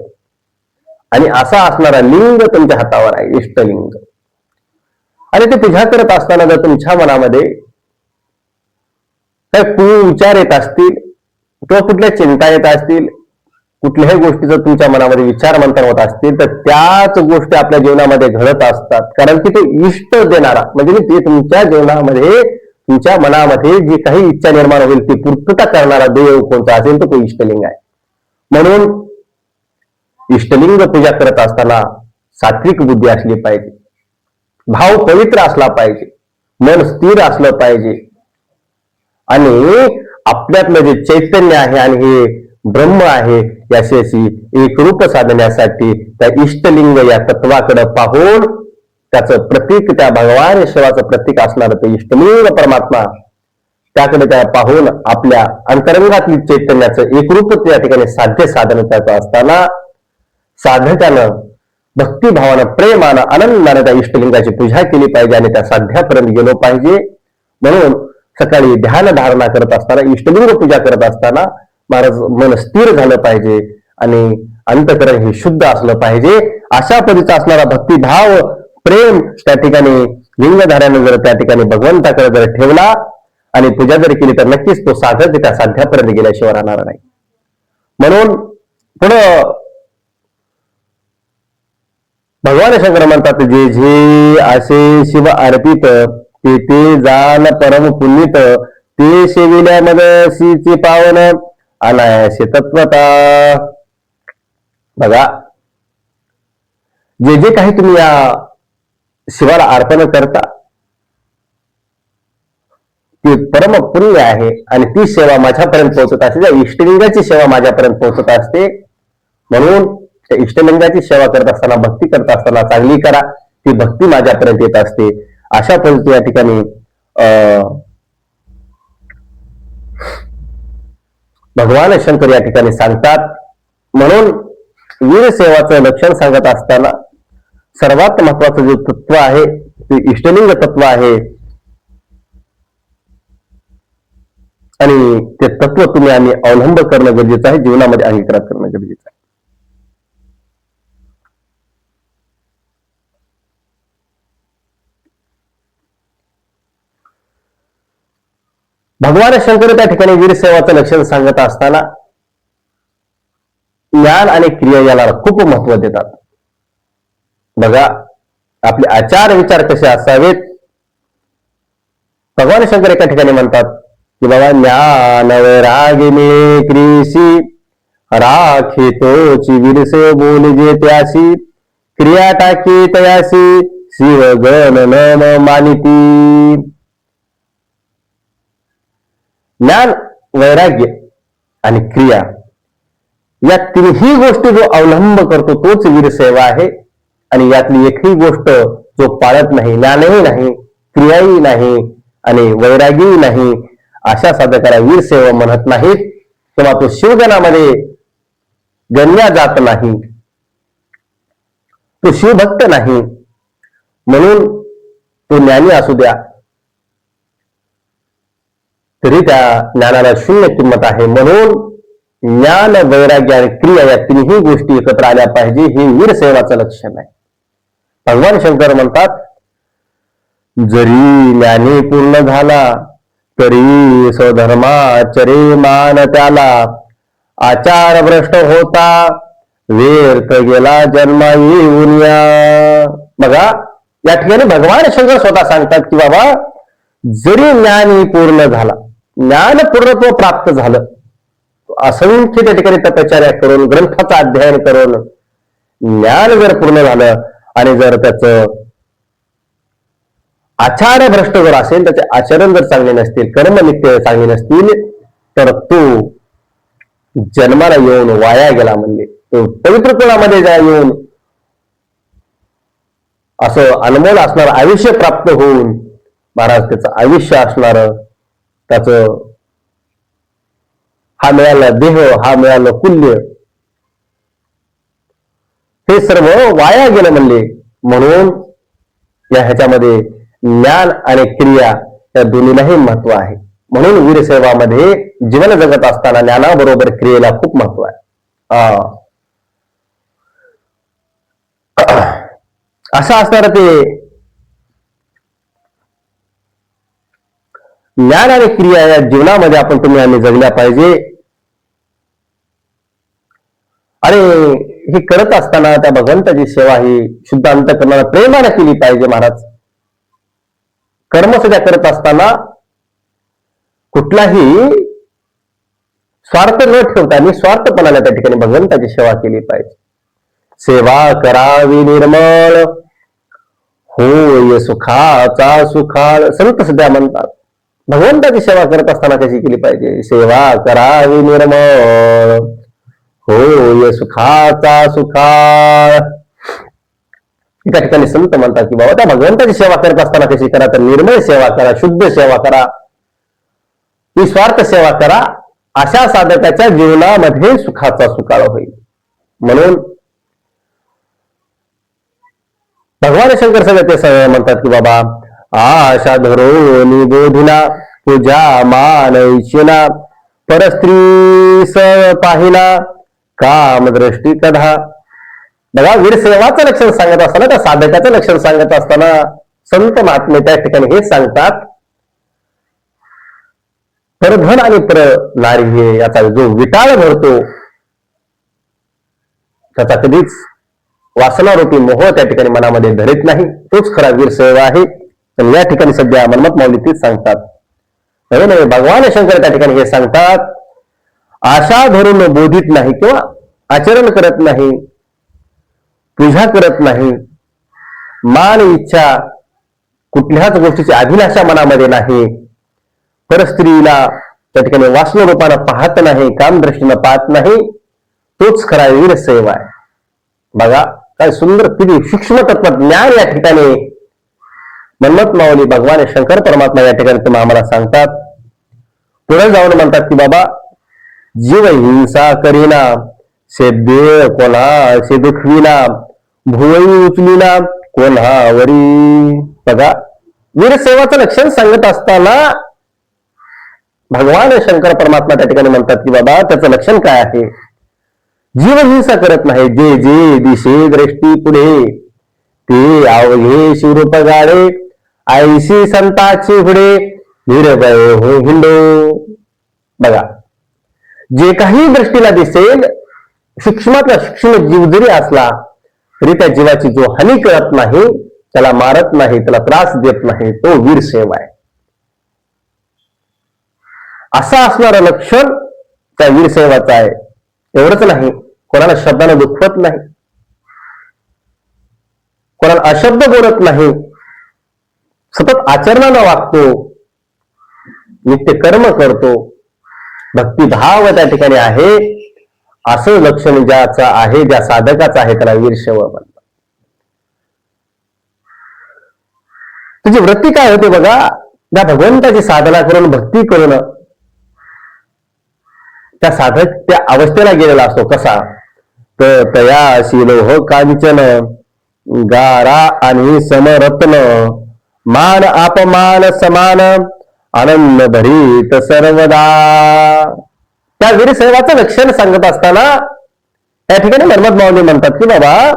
आणि असा असणारा लिंग तुमच्या हातावर आहे, इष्टलिंग. आणि ते पूजा करत असताना जर तुमच्या मनामध्ये काही कुविचार येत असतील, किंवा कुठल्या चिंता येत असतील, कुठल्याही गोष्टीचं तुमच्या मनामध्ये विचार मंथन होत असतील, तर त्याच गोष्टी आपल्या जीवनामध्ये घडत असतात. कारण की तो इष्ट देणारा म्हणजे ते तुमच्या जीवनामध्ये, तुमच्या मनामध्ये जी काही इच्छा निर्माण होईल ती पूर्तता करणारा देव कोणता असेल तर तो इष्टलिंग आहे. म्हणून इष्टलिंग पूजा करत असताना सात्विक बुद्धी असली पाहिजे, भाव पवित्र असला पाहिजे, मन स्थिर असलं पाहिजे आणि आपल्यातलं जे चैतन्य आहे आणि हे ब्रह्म आहे याच्याशी एकरूप साधण्यासाठी त्या इष्टलिंग या तत्वाकडे पाहून त्याचं प्रतीक, त्या भगवान शिवाचं प्रतीक असणार ते इष्टलिंग परमात्मा, त्याकडे त्या पाहून आपल्या अंतरंगातील चैतन्याचं एकरूप त्या ठिकाणी साध्य साधन त्याचं असताना साधकानं भक्तिभावानं, प्रेमानं, आनंदाने त्या इष्टलिंगाची पूजा केली पाहिजे आणि त्या साध्यापर्यंत गेलो पाहिजे. म्हणून सकाळी ध्यान धारणा करत असताना, इष्टलिंग पूजा करत असताना महाराज मन स्थिर झालं पाहिजे आणि अंतकरण हे शुद्ध असलं पाहिजे. अशा पद्धतीचा असणारा भक्तिभाव, प्रेम त्या ठिकाणी लिंगधाऱ्यानं जर त्या ठिकाणी भगवंताकडे जर ठेवला आणि पूजा जर केली तर नक्कीच तो साधक त्या साध्यापर्यंत गेल्याशिवाय राहणार नाही. म्हणून पुढं भगवान शंकर म्हणतात, जे जे असे शिव अर्पित ते ते जाण परम पुण्यित, ते सेविल्या मदसीचे पावन अनायासे तत्वता. बघा, जे जे काही तुम्ही या शिवाला अर्पण करता ती परम पुण्य आहे आणि ती सेवा माझ्यापर्यंत पोहोचत असते, त्या इष्टलिंगाची सेवा माझ्यापर्यंत पोहोचत असते. म्हणून त्या इष्टलिंगाची सेवा करत असताना, भक्ती करत असताना चांगली करा, ती भक्ती माझ्यापर्यंत येत असते. अशा पद्धती या ठिकाणी भगवान शंकर या ठिकाणी सांगतात. म्हणून वीर सेवाचं लक्षण सांगत असताना सर्वात महत्वाचं जे तत्व आहे ते इष्टलिंग तत्व आहे आणि ते तत्व तुम्ही आम्ही अवलंब करणं गरजेचं आहे, जीवनामध्ये अंगीकार करणं गरजेचं आहे. भगवान शंकर त्या ठिकाणी वीर सेवाचं लक्षण सांगत असताना ज्ञान आणि क्रिया याला खूप महत्व देतात. बघा, आपले आचार विचार कसे असावेत. भगवान शंकर एका ठिकाणी म्हणतात की बाबा, ज्ञान वैरागिने क्रियसी राखे तोची वीरसे बोलजे त्यासी, क्रिया टाकी तयासी शिव गण नम मानिती. ज्ञान, वैराग्य आणि क्रिया या तिन्ही गोष्टी जो अवलंब करतो तोच वीरसेवा आहे. आणि यातली एकही गोष्ट जो पाळत नाही, ज्ञानही नाही, क्रियाही नाही आणि वैराग्यही नाही, अशा साधकाला वीरसेवा म्हणत नाहीत किंवा तो शिवगणामध्ये गणला जात नाही, तो शिवभक्त नाही. म्हणून तो ज्ञानी असू द्या तरी त्या ज्ञानाला शून्य किंमत आहे. म्हणून ज्ञान, वैराग्य आणि क्रिया या तिन्ही गोष्टी एकत्र आल्या पाहिजे, हे वीर सेवाचं लक्षण आहे. भगवान शंकर म्हणतात, जरी ज्ञानी पूर्ण झाला तरी स्वधर्माचरे मान त्याला, आचार भ्रष्ट होता व्यर्थ गेला जन्मा येऊन या. बघा, या ठिकाणी भगवान शंकर स्वतः सांगतात की बाबा, जरी ज्ञानी पूर्ण झाला, ज्ञान पूर्णत्व प्राप्त झालं, असंख्य त्या ठिकाणी तपश्चर्या करून, ग्रंथाचं अध्ययन करून ज्ञान जर पूर्ण झालं आणि जर त्याचं आचार भ्रष्ट जर असेल, त्याचे आचरण जर चांगले नसतील, कर्मनित्य चांगले नसतील, तर तो जन्माला येऊन वाया गेला. म्हणजे तो पवित्र कुळामध्ये येऊन असं अनमोल असणार आयुष्य प्राप्त होऊन महाराज त्याचं आयुष्य असणार, त्याचं हा मिळाला देह, हा मिळालं कुल्य, हे सर्व वाया गेलं म्हणले. म्हणून या ह्याच्यामध्ये ज्ञान आणि क्रिया या दोन्हीलाही महत्व आहे. म्हणून वीरसेवामध्ये जीवन जगत असताना ज्ञानाबरोबर क्रियेला खूप महत्व आहे. असं असणार ते ज्ञान आणि क्रिया या जीवनामध्ये आपण तुम्ही आम्ही जगल्या पाहिजे. आणि हे करत असताना त्या भगवंताची सेवा ही शुद्ध अंतःकरणाला प्रेमाने केली पाहिजे महाराज. कर्म सुद्धा करत असताना कुठलाही स्वार्थ न ठेवता निस्वार्थपणाने त्या ठिकाणी भगवंताची सेवा केली पाहिजे. सेवा करावी निर्मळ होय सुखाचा सुखाळ. संत सध्या म्हणतात भगवंताची सेवा करत असताना कशी केली पाहिजे. सेवा करावी निर्मळ होय सुखाचा सुखाळ. एका ठिकाणी संत म्हणतात की बाबा त्या भगवंताची सेवा करत असताना कशी करा, तर निर्मळ सेवा करा, शुद्ध सेवा करा, निस्वार्थ सेवा करा. अशा साधकाच्या जीवनामध्ये सुखाचा सुकाळ होईल. म्हणून भगवान शंकर सगळे ते म्हणतात की बाबा आशा धरो निबोधिना पूजा मान इच्छिना परस्त्री स पाहिना काम दृष्टी कधा. बघा वीरसेवाचं लक्षण सांगत असताना त्या साधकाचं लक्षण सांगत असताना संत महात्मे त्या ठिकाणी हे सांगतात परधन आणि पर नारी हे याचा जो विटाळ भरतो त्याचा कधीच वासनारूपी मोह त्या ठिकाणी मनामध्ये धरत नाही, तोच खरा वीरसेवा आहे. पण या ठिकाणी सध्या मनमत माऊली तीच सांगतात. नव्हे भगवान शंकर त्या ठिकाणी हे सांगतात आशा धरून बोधित नाही किंवा आचरण करत नाही, पूजा करत नाही, मान इच्छा कुठल्याच गोष्टीची अभिलाषा मनामध्ये नाही, परस्त्रीला त्या ठिकाणी वासना रूपानं पाहत नाही, कामदृष्टीनं पाहत नाही, तोच खरा वीरसेवा आहे. बघा काय सुंदर किती सूक्ष्म तत्वज्ञान या ठिकाणी मनमत माऊली भगवान शंकर परमात्मा या ठिकाणी तुम्ही आम्हाला सांगतात. पुढे जाऊन म्हणतात की बाबा जीव हिंसा करीना सेद्य कोणाशी दुखविना भुवई उचलिना कोणावरी. बघा वीरसेवाचं लक्षण सांगत असताना भगवान शंकर परमात्मा त्या ठिकाणी म्हणतात की बाबा त्याचं लक्षण काय आहे. जीव हिंसा करत नाही, जे जे दिशे दृष्टी पुढे ते आवघे शिवरूप गाडे ऐशी संताची पुढे निर्भय हो हिंडो. बघा जे काही दृष्टीला दिसेल सूक्ष्मातला सूक्ष्म जीव जरी असला तरी त्या जीवाची जो हानी करत नाही, त्याला मारत नाही, त्याला त्रास देत नाही, तो वीरसेवा आहे. असं असणारं लक्षण त्या वीरसेवाचं आहे. एवढंच नाही, कोणाला शब्दानं दुखवत नाही, कोणाला अशब्द बोलत नाही, सतत आचरणानं वागतो, नित्य कर्म करतो, भक्तिभाव त्या ठिकाणी आहे. असं लक्षण ज्याचं आहे, ज्या साधकाचं आहे, त्याला वीरसेवा म्हणतात. तुझी वृत्ती काय होते बघा, त्या भगवंताची साधना करून भक्ती करून त्या साधक त्या अवस्थेला गेलेला असतो. कसा तर तयाशी लोह कांचन गारा आणि समरत्न मान अपमान समान आनंद भरीत सर्वदा. त्या वीरसेवाचं लक्षण सांगत असताना त्या ठिकाणी मनमत माऊली म्हणतात की बाबा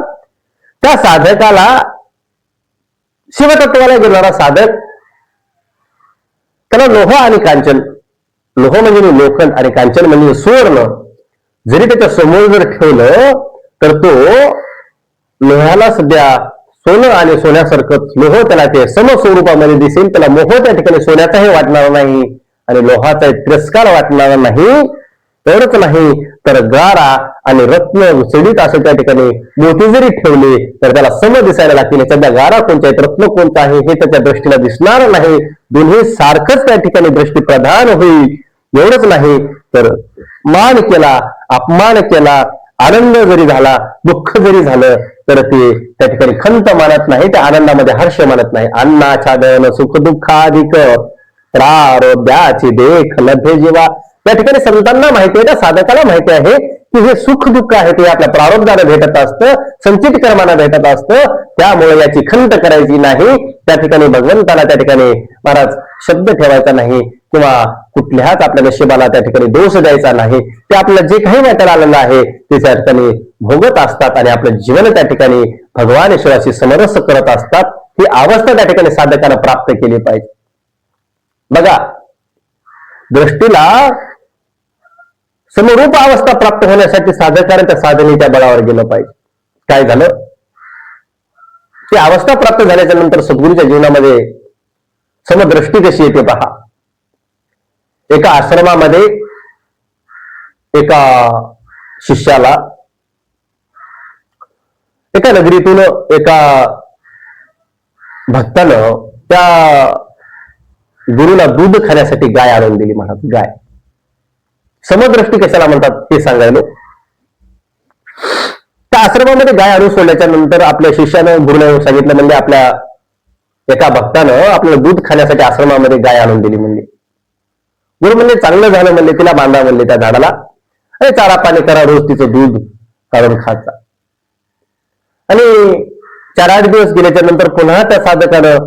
त्या साधकाला शिवतत्वाला गेणारा साधक त्याला लोह आणि कांचन, लोह म्हणजे लोखंड आणि कांचन म्हणजे सुवर्ण, जरी त्याच्या समोर जर ठेवलं तर तो लोह्याला सध्या सोनं आणि सोन्यासारखं लोह त्याला ते समस्वरूपामध्ये दिसेल, त्याला मोह त्या ठिकाणी सोन्याचाही वाटणार नाही आणि लोहाचा तिरस्कार वाटणार नाही. एवढंच नाही तर गारा आणि रत्न सडीत असं त्या ठिकाणी मोती जरी ठेवले तर त्याला सम दिसायला लागतील. सध्या गारा कोणता आहे, रत्न कोणता आहे हे त्याच्या दृष्टीला दिसणार नाही. दोन्ही सारखंच त्या ठिकाणी दृष्टी प्रधान होईल. एवढंच नाही तर मान केला, अपमान केला, आनंद जरी झाला, दुःख जरी झालं तर ते त्या ठिकाणी खंत मानत नाही, त्या आनंदामध्ये हर्ष मानत नाही. अन्नाच्छादन सुख दुःखाधिक प्रारोध्याची देख लभे जीवा. त्या ठिकाणी संतांना माहिती आहे, त्या साधकाला माहिती आहे की हे सुख दुःख आहे ते आपल्या प्रारब्धानं भेटत असतं, संचित कर्मानं भेटत असतं, त्यामुळे याची खंत करायची नाही. त्या ठिकाणी भगवंताला त्या ठिकाणी महाराज शब्द ठेवायचा नाही किंवा कुठल्याच आपल्या नशिबाला त्या ठिकाणी दोष द्यायचा नाही. ते आपलं जे काही वाटायला आलेलं आहे ते त्या ठिकाणी भोगत असतात आणि आपलं जीवन त्या ठिकाणी भगवान ईश्वराशी समरस करत असतात. ही अवस्था त्या ठिकाणी साधकानं प्राप्त केली पाहिजे. बघा दृष्टीला समरूप अवस्था प्राप्त होण्यासाठी साधकाने त्या साधनेच्या बळावर गेलं पाहिजे. काय झालं, ती अवस्था प्राप्त झाल्याच्या नंतर सद्गुरूच्या जीवनामध्ये समदृष्टी कशी येते पहा. एका आश्रमामध्ये एका शिष्याला एका नगरीतून एका भक्तानं त्या गुरुला दूध खाण्यासाठी गाय आणून दिली. म्हणत गाय, समदृष्टी कशाला म्हणतात हे सांगायलो. त्या आश्रमामध्ये गाय आणून सोडल्याच्या नंतर आपल्या शिष्यानं गुरुला सांगितलं, म्हणजे आपल्या एका भक्तानं आपल्याला दूध खाण्यासाठी आश्रमामध्ये गाय आणून दिली. म्हणजे गुरु म्हणले चांगलं झालं, म्हणले तिला बांधा म्हणले त्या झाडाला, आणि चारा पाणी करा, रोज तिचं दूध काढून खायचा. आणि 4-8 दिवस गेल्याच्या नंतर पुन्हा त्या साधकानं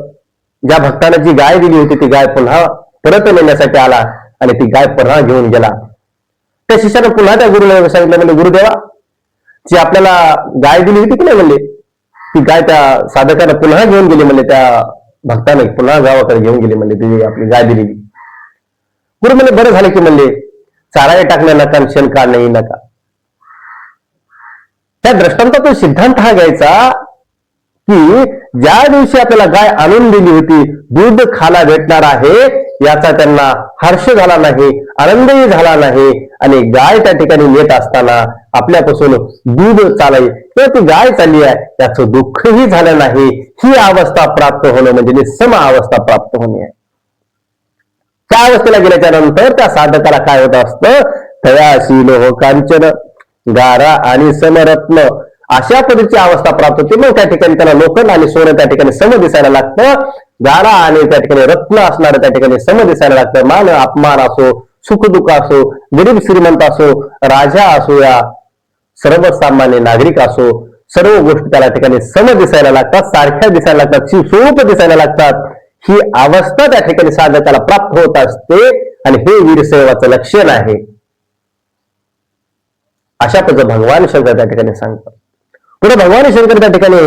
ज्या भक्तानं जी गाय दिली होती ती गाय पुन्हा परत नेण्यासाठी आला आणि ती गाय पुन्हा घेऊन गेला. त्या शिष्यानं पुन्हा त्या गुरुला सांगितलं, म्हणजे गुरुदेवा, जी आपल्याला गाय दिली होती की नाही, म्हणले ती गाय त्या साधकानं पुन्हा घेऊन गेली. म्हणले त्या भक्ताने पुन्हा गावाकडे घेऊन गेली, म्हणले ती आपली गाय दिलेली. गुरु म्हणले बरं झालं की, म्हणले चाराही टाकणं नका, शेण काढणंही नका. त्या दृष्टांतातून सिद्धांत हा घ्यायचा की ज्या दिवशी आपल्याला गाय आणून दिली होती, दूध खायला भेटणार आहे याचा त्यांना हर्ष झाला नाही, आनंदही झाला नाही, आणि गाय त्या ठिकाणी नेत असताना आपल्यापासून दूध चालली किंवा ती गाय चालली आहे याचं दुःखही झालं नाही. ही अवस्था प्राप्त होणं म्हणजे निस्सम अवस्था प्राप्त होणे आहे. त्या अवस्थेला गेल्याच्या नंतर त्या साधकाला काय होत असतं, तयाशी लोह कांचन गारा आणि समरत्न अशा पद्धतीची अवस्था प्राप्त होते. मग त्या ठिकाणी त्याला लोखंड आणि सोनं त्या ठिकाणी सम दिसायला लागतं. गारा आणि त्या ठिकाणी रत्न असणारं त्या ठिकाणी सम दिसायला लागतं. मान अपमान असो, सुखदुःख असो, गरीब श्रीमंत असो, राजा असो या सर्वसामान्य नागरिक असो, सर्व गोष्टी त्या ठिकाणी सम दिसायला लागतात, सारख्या दिसायला लागतात, शिवस्वरूप दिसायला लागतात. ही अवस्था त्या ठिकाणी साधकाला प्राप्त होत असते आणि हे वीरसेवाचं लक्षण आहे. अशा पद्धतीने भगवान शंकर त्या ठिकाणी सांगतात. पुढे भगवान शंकर त्या ठिकाणी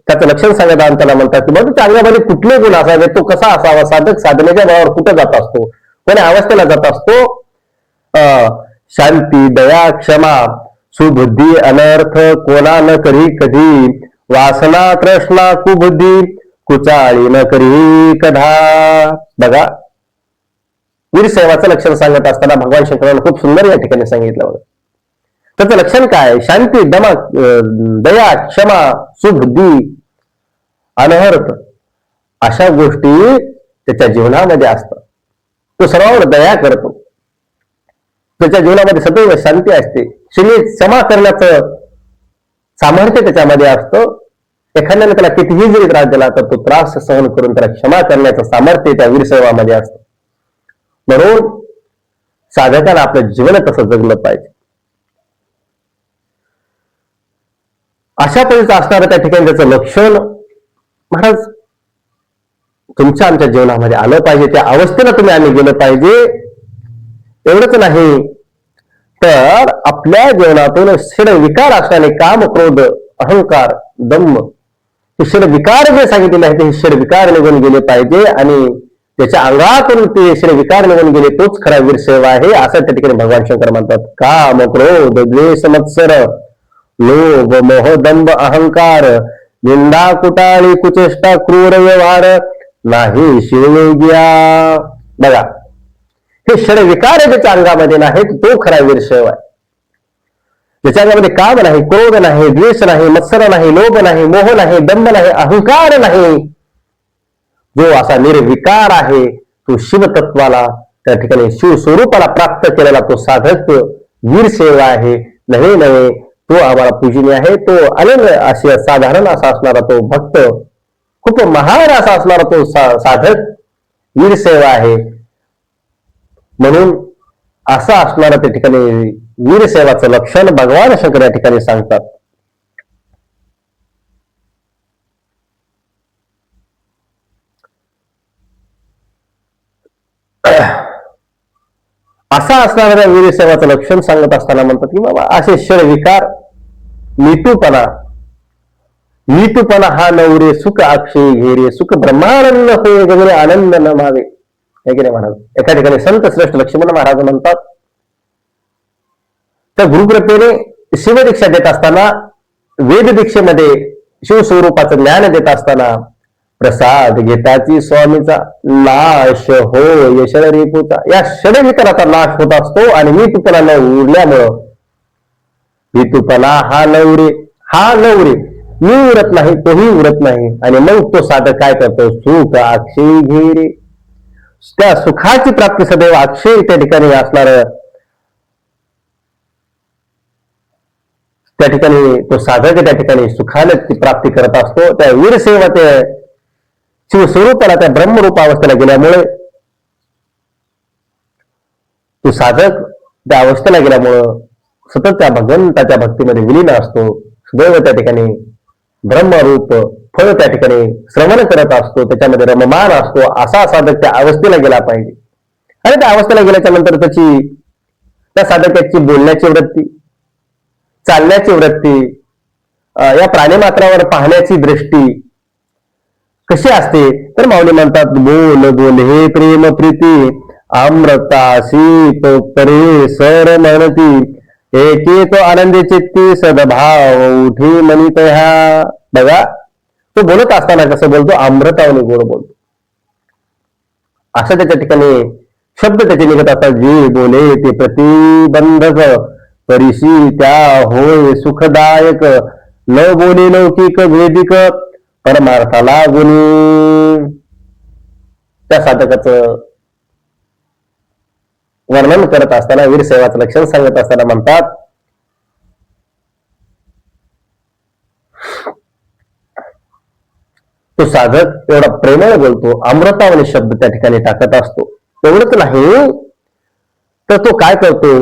त्याचं लक्षण सांगत आणि त्याला म्हणतात की बाबा अंगामध्ये कुठले गुण असावे, तो कसा असावा, साधक साधनेच्या बळावर कुठं जात असतो, कोण्या अवस्थेला जात असतो. शांती, दया, क्षमा, सुबुद्धी, अनर्थ कोणा न करी कधी, वासना तृष्णा कुबुद्धी, कुचाळी न करी कधा. बघा, वीरसेवाचं लक्षण सांगत असताना भगवान शंकरांनी खूप सुंदर या ठिकाणी सांगितलं बघा. त्याचं लक्षण काय, शांती, दया, क्षमा, सुबुद्धी, अनहर्थ अशा गोष्टी त्याच्या जीवनामध्ये असतात. तो सर्वांवर दया करतो, त्याच्या जीवनामध्ये सदैव शांती असते, क्षमा करण्याचं सामर्थ्य त्याच्यामध्ये असतं. एखाद्याने त्याला कितीही जरी त्रास दिला तर तो त्रास सहन करून त्याला क्षमा करण्याचं सामर्थ्य त्या वीरसेवामध्ये असतं. म्हणून साधकाला आपलं जीवन तसं जगलं पाहिजे. अशा पद्धतीचं असणारं त्या ठिकाणी त्याचं लक्षण महाराज तुमच्या आमच्या जीवनामध्ये आलं पाहिजे. त्या अवस्थेला तुम्ही आम्ही गेलं पाहिजे. एवढंच नाही तर आपल्या जीवनातून षड विकार असणारे काम, क्रोध, अहंकार, दंभ हे षड विकार जे सांगितलेले आहेत ते षड विकार निघून गेले पाहिजे आणि त्याच्या अंगातून ते षड विकार निघून गेले तोच खरा वीरसेवा आहे असं त्या ठिकाणी भगवान शंकर म्हणतात. काम, क्रोध, द्वेष, मत्सर, लोभ, मोह, दंभ, अहंकार, निंदा, कुटाळी, कुचेष्टा, क्रूर व्यवहार नाही शिवयोग्या. बघा, हे षड विकार ज्याच्या अंगामध्ये नाहीत तो खरा वीरसेवा आहे. ज्याच्या अंगामध्ये काम नाही, क्रोध नाही, द्वेष नाही, मत्सर नाही, लोभ नाही, मोह नाही, दंभ नाही, अहंकार नाही, जो असा निर्विकार आहे तो शिवतत्वाला त्या ठिकाणी शिवस्वरूपाला प्राप्त केलेला तो साधक वीरसेवा आहे. नव्हे नव्हे तो आम्हाला पूजनीय आहे. तो अनन्य असे साधारण असा असणारा तो भक्त, खूप महान असा असणारा तो साधक वीरसेवा आहे. म्हणून असं असणारं त्या ठिकाणी वीरसेवाचं लक्षण भगवान शंकर या ठिकाणी सांगतात. असा असणाऱ्या वीरसेवाचं लक्षण सांगत असताना म्हणतात की बाबा असे षड विकार, नीतूपणा हा नवरे सुख अक्षय घेरे, सुख ब्रह्मानंद होय गगने आनंद न मावे. हे की नाही महाराज. एका ठिकाणी संत श्रेष्ठ लक्ष्मण महाराज म्हणतात त्या गुरुकृपेने शिवदीक्षा देत असताना, वेद दीक्षेमध्ये शिवस्वरूपाचं ज्ञान देत असताना, प्रसाद घेताची स्वामीचा नाश हो यशळ रेपूचा, या षडविकाराचा नाश होत असतो. आणि मी तुपणा न उरल्यामुळं, मी तुपणा हा नवरे मी उरत नाही, तोही उरत नाही. आणि मग तो साधक काय करतो, सुख अक्षय घेरे, त्या सुखाची प्राप्ती सदैव अक्षय त्या ठिकाणी असणार, त्या ठिकाणी तो साधक त्या ठिकाणी सुखाने ती प्राप्ती करत असतो. त्या वीरसेवा ते शिवस्वरूपाला त्या ब्रह्मरूप अवस्थेला गेल्यामुळे, तो साधक त्या अवस्थेला गेल्यामुळं सतत त्या भगवंताच्या भक्तीमध्ये विलीन असतो. सदैव त्या ठिकाणी ब्रह्मरूप फळ त्या ठिकाणी श्रवण करत असतो, त्याच्यामध्ये रममान असतो. असा साधक त्या अवस्थेला गेला पाहिजे. आणि त्या अवस्थेला गेल्याच्या नंतर त्या साधकाची बोलण्याची वृत्ती, चालण्याची वृत्ती, या प्राणीमात्रावर पाहण्याची दृष्टी कशी असते, तर माऊली म्हणतात, बोल बोल हे प्रेम प्रीती, अमृतासी तो परे सर म्हणती, एके तो आनंदी चित्ती सद्भाव उठी म्हणित ह्या. बघा, तो बोलत असताना कसं बोलतो, अमृतावने गोड बोलतो. असं त्याच्या ठिकाणी शब्द त्याचे निघत असतात. जे बोले ते प्रतिबंधक, परिशी त्या होय सुखदायक, न बोले लौकिक वेदिक, परमार्थाला गुणी. त्या साधकाचं वर्णन करत असताना, वीरसेवाचं लक्षण सांगत असताना म्हणतात, तो साधक एवढा प्रेमळ बोलतो, अमृतावने शब्द त्या ठिकाणी टाकत असतो. एवढंच नाही तर तो काय करतो,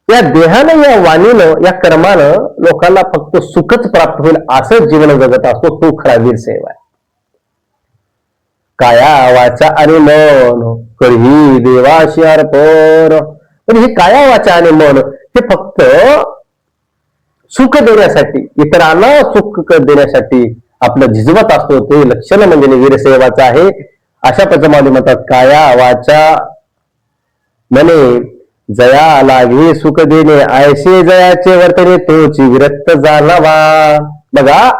या देहानं, या वाणीनं, या कर्मानं लोकांना फक्त सुखच प्राप्त होईल असं जीवन जगत असतो. तो खरा वीरसेवा आहे. काया वाचा आणि मन करी देवाशी अर्पण. पण ही काया वाचा आणि मन हे फक्त सुख देण्यासाठी, इतरांना सुख देण्यासाठी आपलं झिजवत असतो. ते लक्षण म्हणजे वीरसेवाचं आहे. अशा प्रमाणे म्हणतात, काया वाचा मने जया लागे सुख देणे, ऐसे जयाचे वर्तने तोची विरक्त जाणावा. बघा,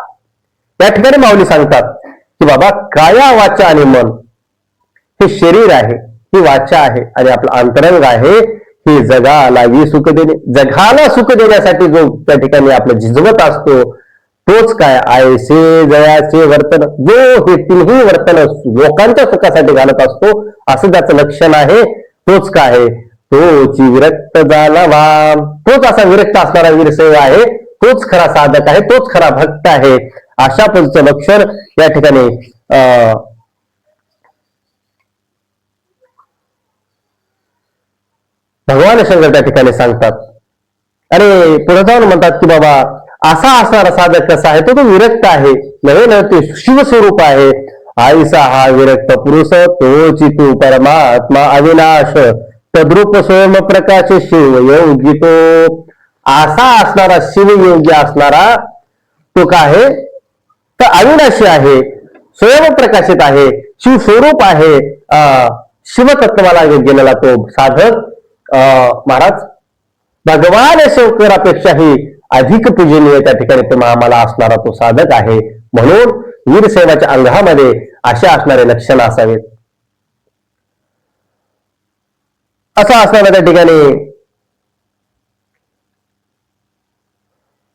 त्या ठिकाणी माऊली सांगतात की बाबा, काया वाचा आणि मन हे शरीर आहे, ही वाचा आहे, आणि आपलं अंतरंग आहे, हे जगाला सुख देणे, जगाला सुख देण्यासाठी जो त्या ठिकाणी आपलं झिजवत असतो, तोच काय ऐसे जयाचे वर्तन, जो हे तिन्ही वर्तन लोकांच्या सुखासाठी घालत असतो, असं त्याचं लक्षण आहे. तोच काय आहे, तोची विरक्त जाणावा. तोच असा विरक्त असणारा वीरसेवा आहे. तोच खरा साधक आहे, तोच खरा भक्त आहे. अशा पद्धतीचं लक्षण या ठिकाणी भगवान शंकर त्या ठिकाणी सांगतात. आणि पुढे जाऊन म्हणतात की बाबा, असा असणारा साधक कसा आहे, तो विरक्त आहे, नव्हे न ते शिवस्वरूप आहे. आईसा हा विरक्त पुरुष, तोची तू परमात्मा अविनाश, तद्रूप सोम प्रकाश शिव योगी तो. असा असणारा शिवयोगी असणारा तो काय आहे, तर अविनाशी आहे, स्वयंप्रकाशित आहे, शिवस्वरूप आहे. शिवतत्वाला गेलेला तो साधक महाराज भगवान शंकरापेक्षाही अधिक पूजनीय त्या ठिकाणी तो आम्हाला असणारा तो साधक आहे. म्हणून वीरसेवाच्या अंगामध्ये असे असणारे लक्षण असावेत. असं असणाऱ्या त्या ठिकाणी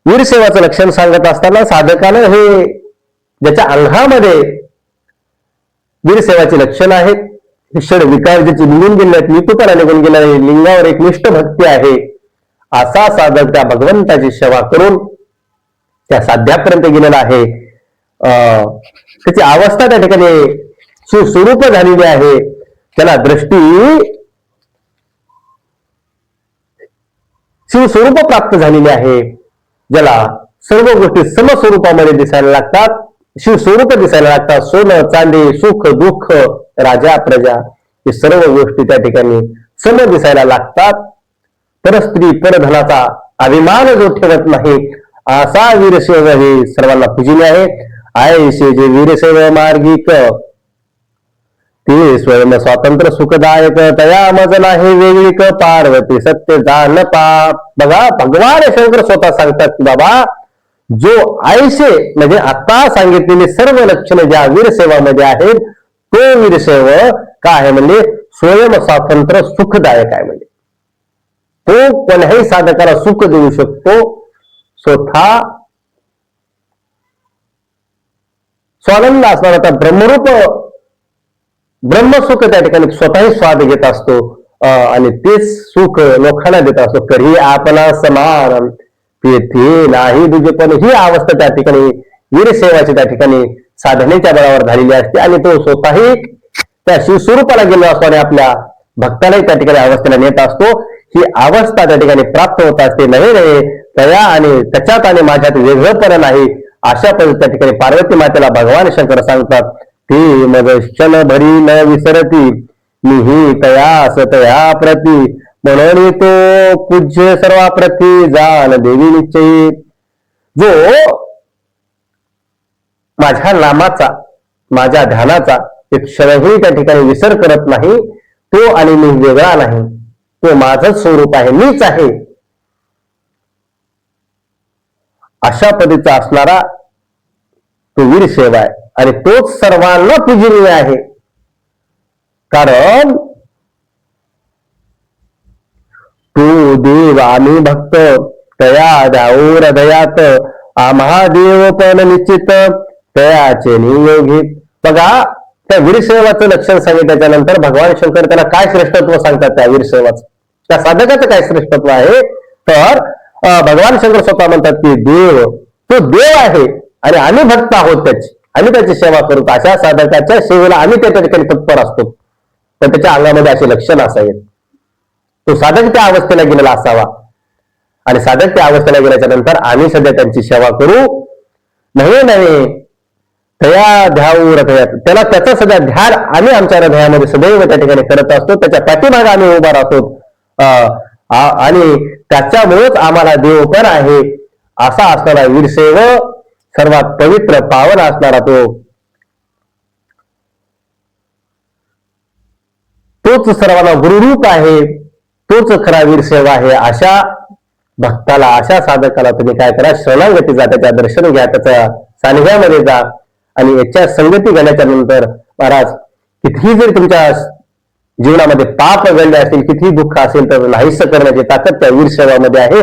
वीरसेवाचं लक्षण सांगत असताना साधकानं हे ज्याच्या अंगामध्ये वीरसेवाची लक्षण आहेत, षड विकार ज्याची निघून गेले आहेत, निपुताला निघून गेले आहे, लिंगावर एक निष्ठ भक्ती आहे, असा साधक त्या भगवंताची सेवा करून त्या साध्यापर्यंत गेलेला आहे. त्याची अवस्था त्या ठिकाणी सुस्वरूप झालेली आहे. त्याला दृष्टी शिवस्वरूप प्राप्त झालेली आहे. ज्याला सर्व गोष्टी समस्वरूपामध्ये दिसायला लागतात, शिवस्वरूप दिसायला लागतात. सोनं चांदी, सुख दुःख, राजा प्रजा, हे सर्व गोष्टी त्या ठिकाणी सम दिसायला लागतात. परस्त्री परधनाचा अभिमान जो ठेवत नाही, असा वीरसेव हे सर्वांना पूजनीय आहे. आयसे जे वीरसेव मार्गिक ते स्वयं स्वातंत्र्य सुखदायक तया मज नाही वेगळी क पार्वती सत्य जाण पाप. बघा भगवान शंकर स्वतः सांगतात की बाबा जो आयशे म्हणजे आता सांगितलेली सर्व लक्षणे ज्या वीरसेवामध्ये आहेत तो वीरसेव का आहे म्हणजे स्वयं स्वातंत्र्य सुखदायक आहे. म्हणजे तो कोणाही साधकाला सुख देऊ शकतो. स्वतः स्वानंद असणारा त्या ब्रह्मरूप ब्रह्मसुख त्या ठिकाणी स्वतःही स्वाद घेत असतो आणि तेच सुख लोकांना देत असतो. कधी आपला समान तेथे नाही दुजे पण ही अवस्था त्या ठिकाणी वीरसेवाची त्या ठिकाणी साधनेच्या बळावर झालेली असते आणि तो स्वतःही त्या शिवस्वरूपाला गेलो असतो आणि आपल्या भक्तालाही त्या ठिकाणी अवस्थेला नेत असतो. ही अवस्था त्या ठिकाणी प्राप्त होत असते. नव्हे तया आणि त्याच्यात आणि माझ्यात वेगळंपण नाही अशा पद्धती त्या ठिकाणी पार्वती मातेला भगवान शंकर सांगतात. ती मग क्षण भरी न विसरती मिही तयास तया प्रती म्हणून तो पूज्य सर्वाप्रती जाण देवी निश्चयी. जो माझ्या नामाचा माझ्या ध्यानाचा एक क्षणही त्या ठिकाणी विसर करत नाही तो आणि मी वेगळा नाही. तो माझंच स्वरूप आहे मीच आहे अशा पद्धतीचा असणारा तो वीरसेवा आहे आणि तोच सर्वांना पूजनीय आहे. कारण तू देव आम्ही भक्त तया द्याऊ हृदयात आम्हा देव पण निश्चित तयाचे नियोगी. बघा त्या वीरसेवाचं लक्षण सांगितल्याच्या नंतर भगवान शंकर त्याला काय श्रेष्ठत्व सांगतात त्या वीरसेवाचं त्या साधकाचं काय श्रेष्ठत्व आहे तर भगवान शंकर स्वतः म्हणतात की देव तो देव आहे आणि आम्ही भक्त आहोत त्याची आम्ही त्याची सेवा करतो. अशा साधकाच्या सेवेला आम्ही त्याच्या ठिकाणी तत्पर असतो. तर त्याच्या अंगामध्ये असे लक्षण असावेत. तो साधक त्या अवस्थेला गेलेला असावा आणि साधक त्या अवस्थेला गेल्याच्या नंतर आम्ही सध्या त्यांची सेवा करू. नव्हे तया ध्याऊ हृदयात त्याला त्याचं सध्या ध्यान आम्ही आमच्या हृदयामध्ये सदैव त्या ठिकाणी करत असतो. त्याच्या पाठीमागे आम्ही उभा राहतो आणि त्याच्यामुळेच आम्हाला देव पण आहे असा असणारा वीरसेव सर्वात पवित्र पावन असणारा तोच सर्वांना गुरुरूप आहे. तोच खरा वीरसेवा आहे. अशा भक्ताला अशा साधकाला तुम्ही काय करा शरणागती जा त्याच्या दर्शन घ्या त्याच्या सानिध्यामध्ये जा आणि याच्या संगती घाल्याच्या नंतर महाराज कितीही जरी तुमच्या जीवनामध्ये पाप घडले असतील कितीही दुःख असेल तर नाहीस करण्याची ताकद त्या वीरसेवामध्ये आहे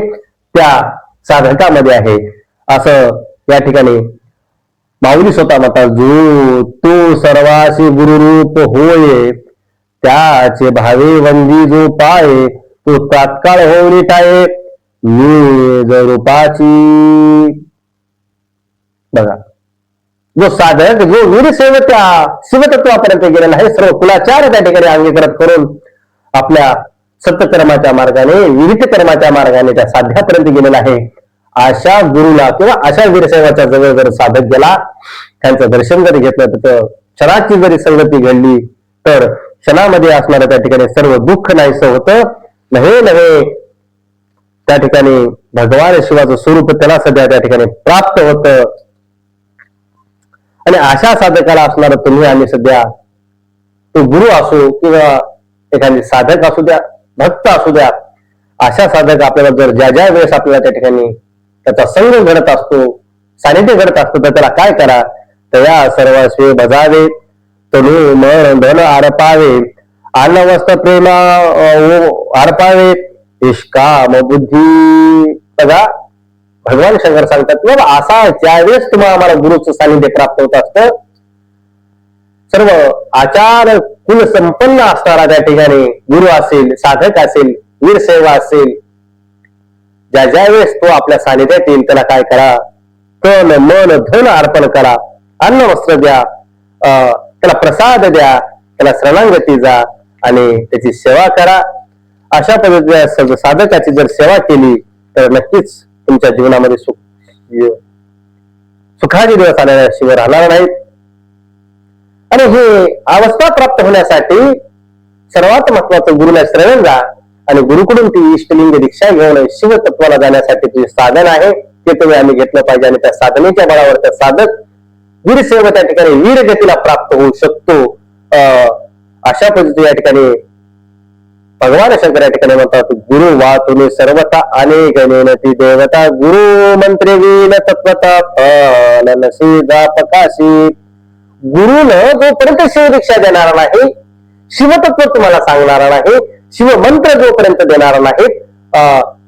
त्या साधकामध्ये आहे. असं या ठिकाणी माऊली स्वतः म्हणतात जो तो सर्वाशी गुरुरूप होय त्याचे भावे वंदी जो पाये तो तात्काळ होऊन टाळे मी रूपाची. बघा जो साधक जो वीरसेव त्या शिवतत्वापर्यंत गेलेला आहे सर्व कुलाचार त्या ठिकाणी अंगीकृत करून आपल्या सत्यकर्माच्या मार्गाने विविध कर्माच्या मार्गाने त्या साध्यापर्यंत गेलेला आहे. अशा गुरुला किंवा अशा वीरसेवाच्या जवळ जर साधक गेला त्यांचं दर्शन जरी घेतलं तर क्षणाची जरी संगती घडली तर क्षणामध्ये असणाऱ्या त्या ठिकाणी सर्व दुःख नाहीसं होतं. नव्हे त्या ठिकाणी भगवान शिवाचं स्वरूप त्याला सध्या त्या ठिकाणी प्राप्त होतं. आणि अशा साधकाला असणार तुम्ही आम्ही सध्या तो गुरु असो किंवा एखादी साधक असू द्या भक्त असू द्या अशा साधक आपल्याला जर ज्या वेळेस आपल्याला त्या ठिकाणी त्याचा संग घडत असतो सानिध्य घडत असतो तर त्याला काय करा तया सर्वस्वे बजावे तनु मन धन आरपावे अन्न वस्त्र प्रेमा आरपावे इष्काम बुद्धी. बघा भगवान शंकर सांगतात बाबा असा ज्यावेळेस तुम्हाला आम्हाला गुरुचं सानिध्य प्राप्त होत असतं सर्व आचार कुल संपन्न असणारा त्या ठिकाणी गुरु असेल साधक असेल वीरसेवा असेल ज्या वेळेस तो आपल्या सानिध्यात येईल त्याला काय करा तन मन धन अर्पण करा अन्न वस्त्र द्या त्याला प्रसाद द्या त्याला शरणागती जा आणि त्याची सेवा करा. अशा पद्धतीने साधकाची जर सेवा केली तर नक्कीच तुमच्या जीवनामध्ये सुखाचे दिवस आल्याशिवाय राहणार नाहीत. आणि ही अवस्था प्राप्त होण्यासाठी सर्वात महत्वाचं गुरुला श्रवण जा आणि गुरुकडून ती इष्टलिंग दीक्षा घेऊन शिवतत्वाला जाण्यासाठी तुझे साधन आहे ते तुम्ही आम्ही घेतलं पाहिजे. आणि त्या साधनेच्या बळावर त्या साधक वीरसेवा त्या ठिकाणी वीरगतीला प्राप्त होऊ शकतो. अशा पद्धतीने या ठिकाणी भगवान शंकर या ठिकाणी म्हणतात, गुरु वा तुम्ही सर्वता अनेक नेनती देवता गुरु मंत्रे वीन तत्वता नसी प्रकाशी. गुरुनं जोपर्यंत शिवदीक्षा देणारा नाही, शिवतत्व तुम्हाला सांगणारा नाही, शिवमंत्र जोपर्यंत देणारा नाही,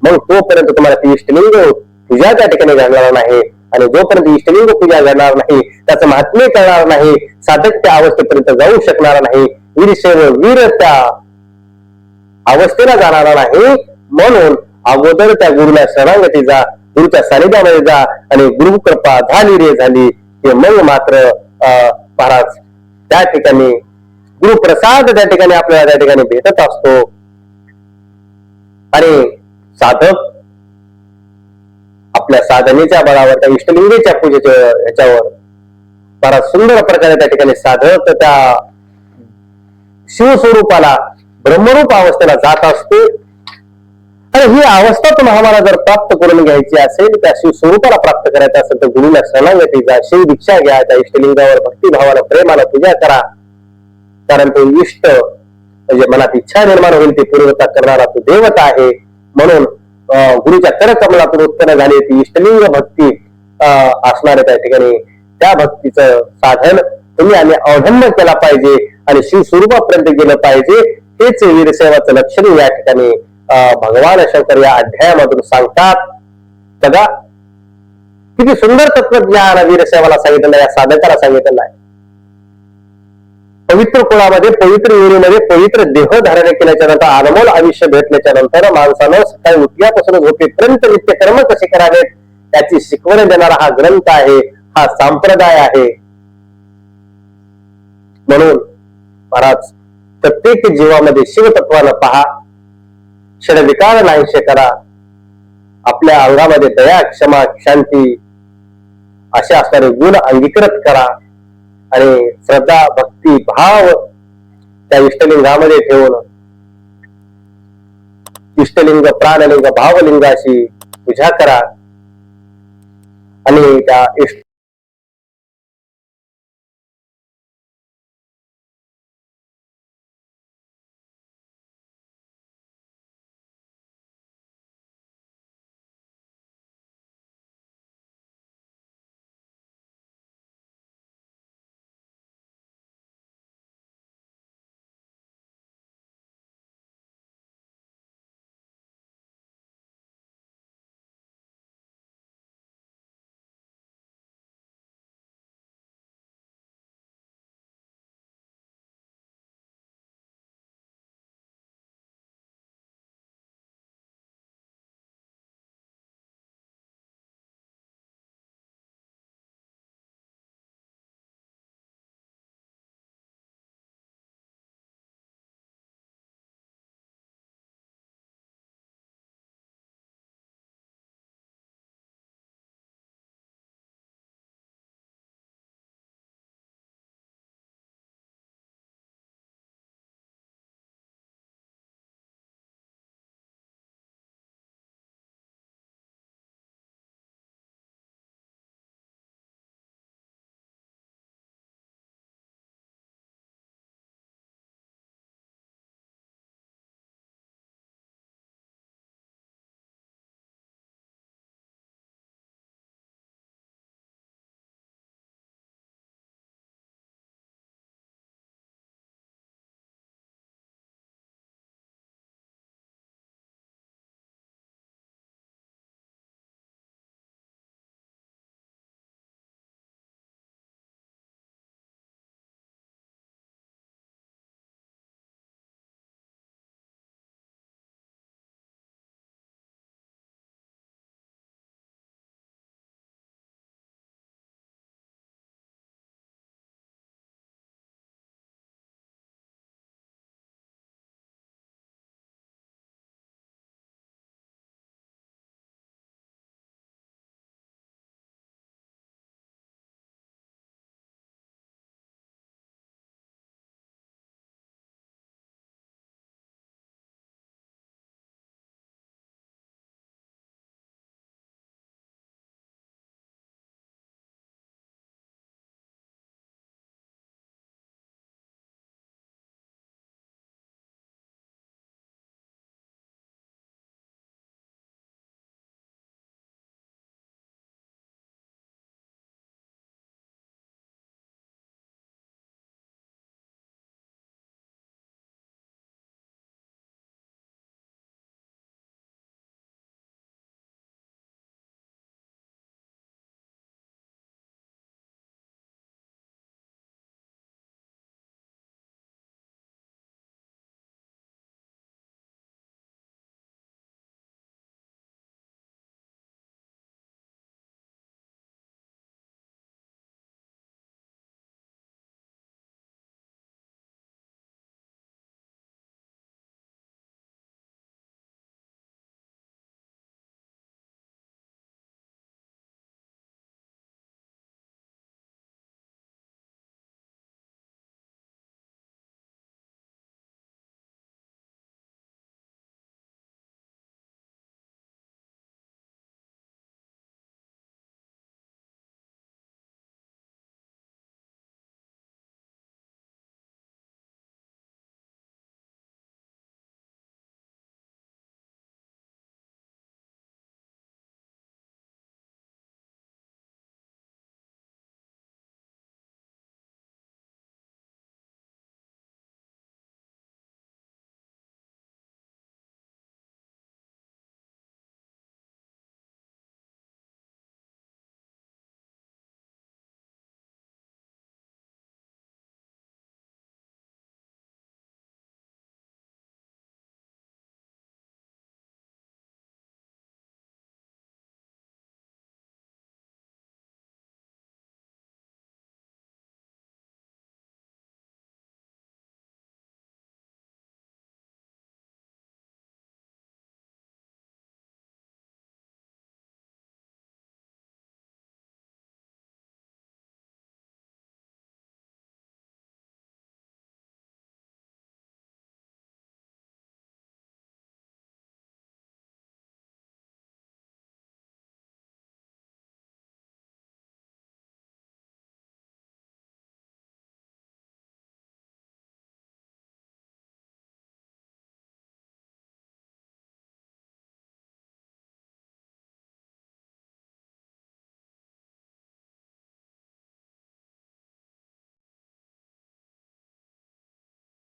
मग तोपर्यंत तुम्हाला ती इष्टलिंग पूजा त्या ठिकाणी घडणार नाही. आणि जोपर्यंत इष्टलिंग पूजा घडणार नाही, त्याचं महात्म्य करणार नाही, साधक त्या अवस्थेपर्यंत जाऊ शकणार नाही, वीर त्या अवस्थेला जाणारा नाही. म्हणून अगोदर त्या गुरुला शरणागती जा, गुरुच्या सानिध्यामध्ये जा, आणि गुरुकृपा झाली रे झाली की मग मात्र महाराज त्या ठिकाणी गुरुप्रसाद त्या ठिकाणी आपल्याला त्या ठिकाणी भेटत असतो. आणि साधक आपल्या साधनेच्या बळावर त्या इष्टलिंगेच्या पूजेच्या याच्यावर फार सुंदर प्रकारे त्या ठिकाणी साधक त्या शिवस्वरूपाला ब्रह्मरूप अवस्थेला जात असतो. आणि ही अवस्था तुम्हाला जर प्राप्त करून घ्यायची असेल, त्या शिवस्वरूपाला प्राप्त करायचं असेल तर गुरुला शरणागती जा, शिव दीक्षा घ्या, त्या इष्टलिंगावर भक्तिभावाला प्रेमाला पूजा करा. कारण तो इष्ट म्हणजे मनात इच्छा निर्माण होईल ती पूर्वता करणारा तो देवता आहे. म्हणून गुरुच्या करकमलातून उत्पन्न झाली ती इष्टलिंग भक्ती असणारे त्या ठिकाणी त्या भक्तीचं साधन तुम्ही आणि अवलंब केला पाहिजे आणि शिवस्वरूपापर्यंत गेलं पाहिजे. हेच वीरसेवाचं लक्षण या ठिकाणी भगवान शंकर या अध्यायामधून सांगतात. बघा किती सुंदर तत्वज्ञान वीरसेवाला सांगितलेलं आहे, या साधकाला सांगितलेलं आहे. पवित्र कुळामध्ये, पवित्र योनीमध्ये पवित्र देह धारण केल्याच्या नंतर, अनमोल आयुष्य भेटल्याच्या नंतर माणसानं सकाळी उठल्यापासून झोपेपर्यंत नित्य कर्म कसे करावेत त्याची शिकवण देणारा हा ग्रंथ आहे, हा संप्रदाय आहे. म्हणून महाराज प्रत्येक जीवामध्ये शिवतत्वानं पहा, षडविकार नाहीशे करा, आपल्या अंगामध्ये दया, क्षमा, शांती असे असणारे गुण अंगीकृत करा आणि श्रद्धा, भक्ती, भाव त्या इष्टलिंगामध्ये ठेवून इष्टलिंग, प्राणलिंग, भावलिंगाशी पूजा करा आणि त्या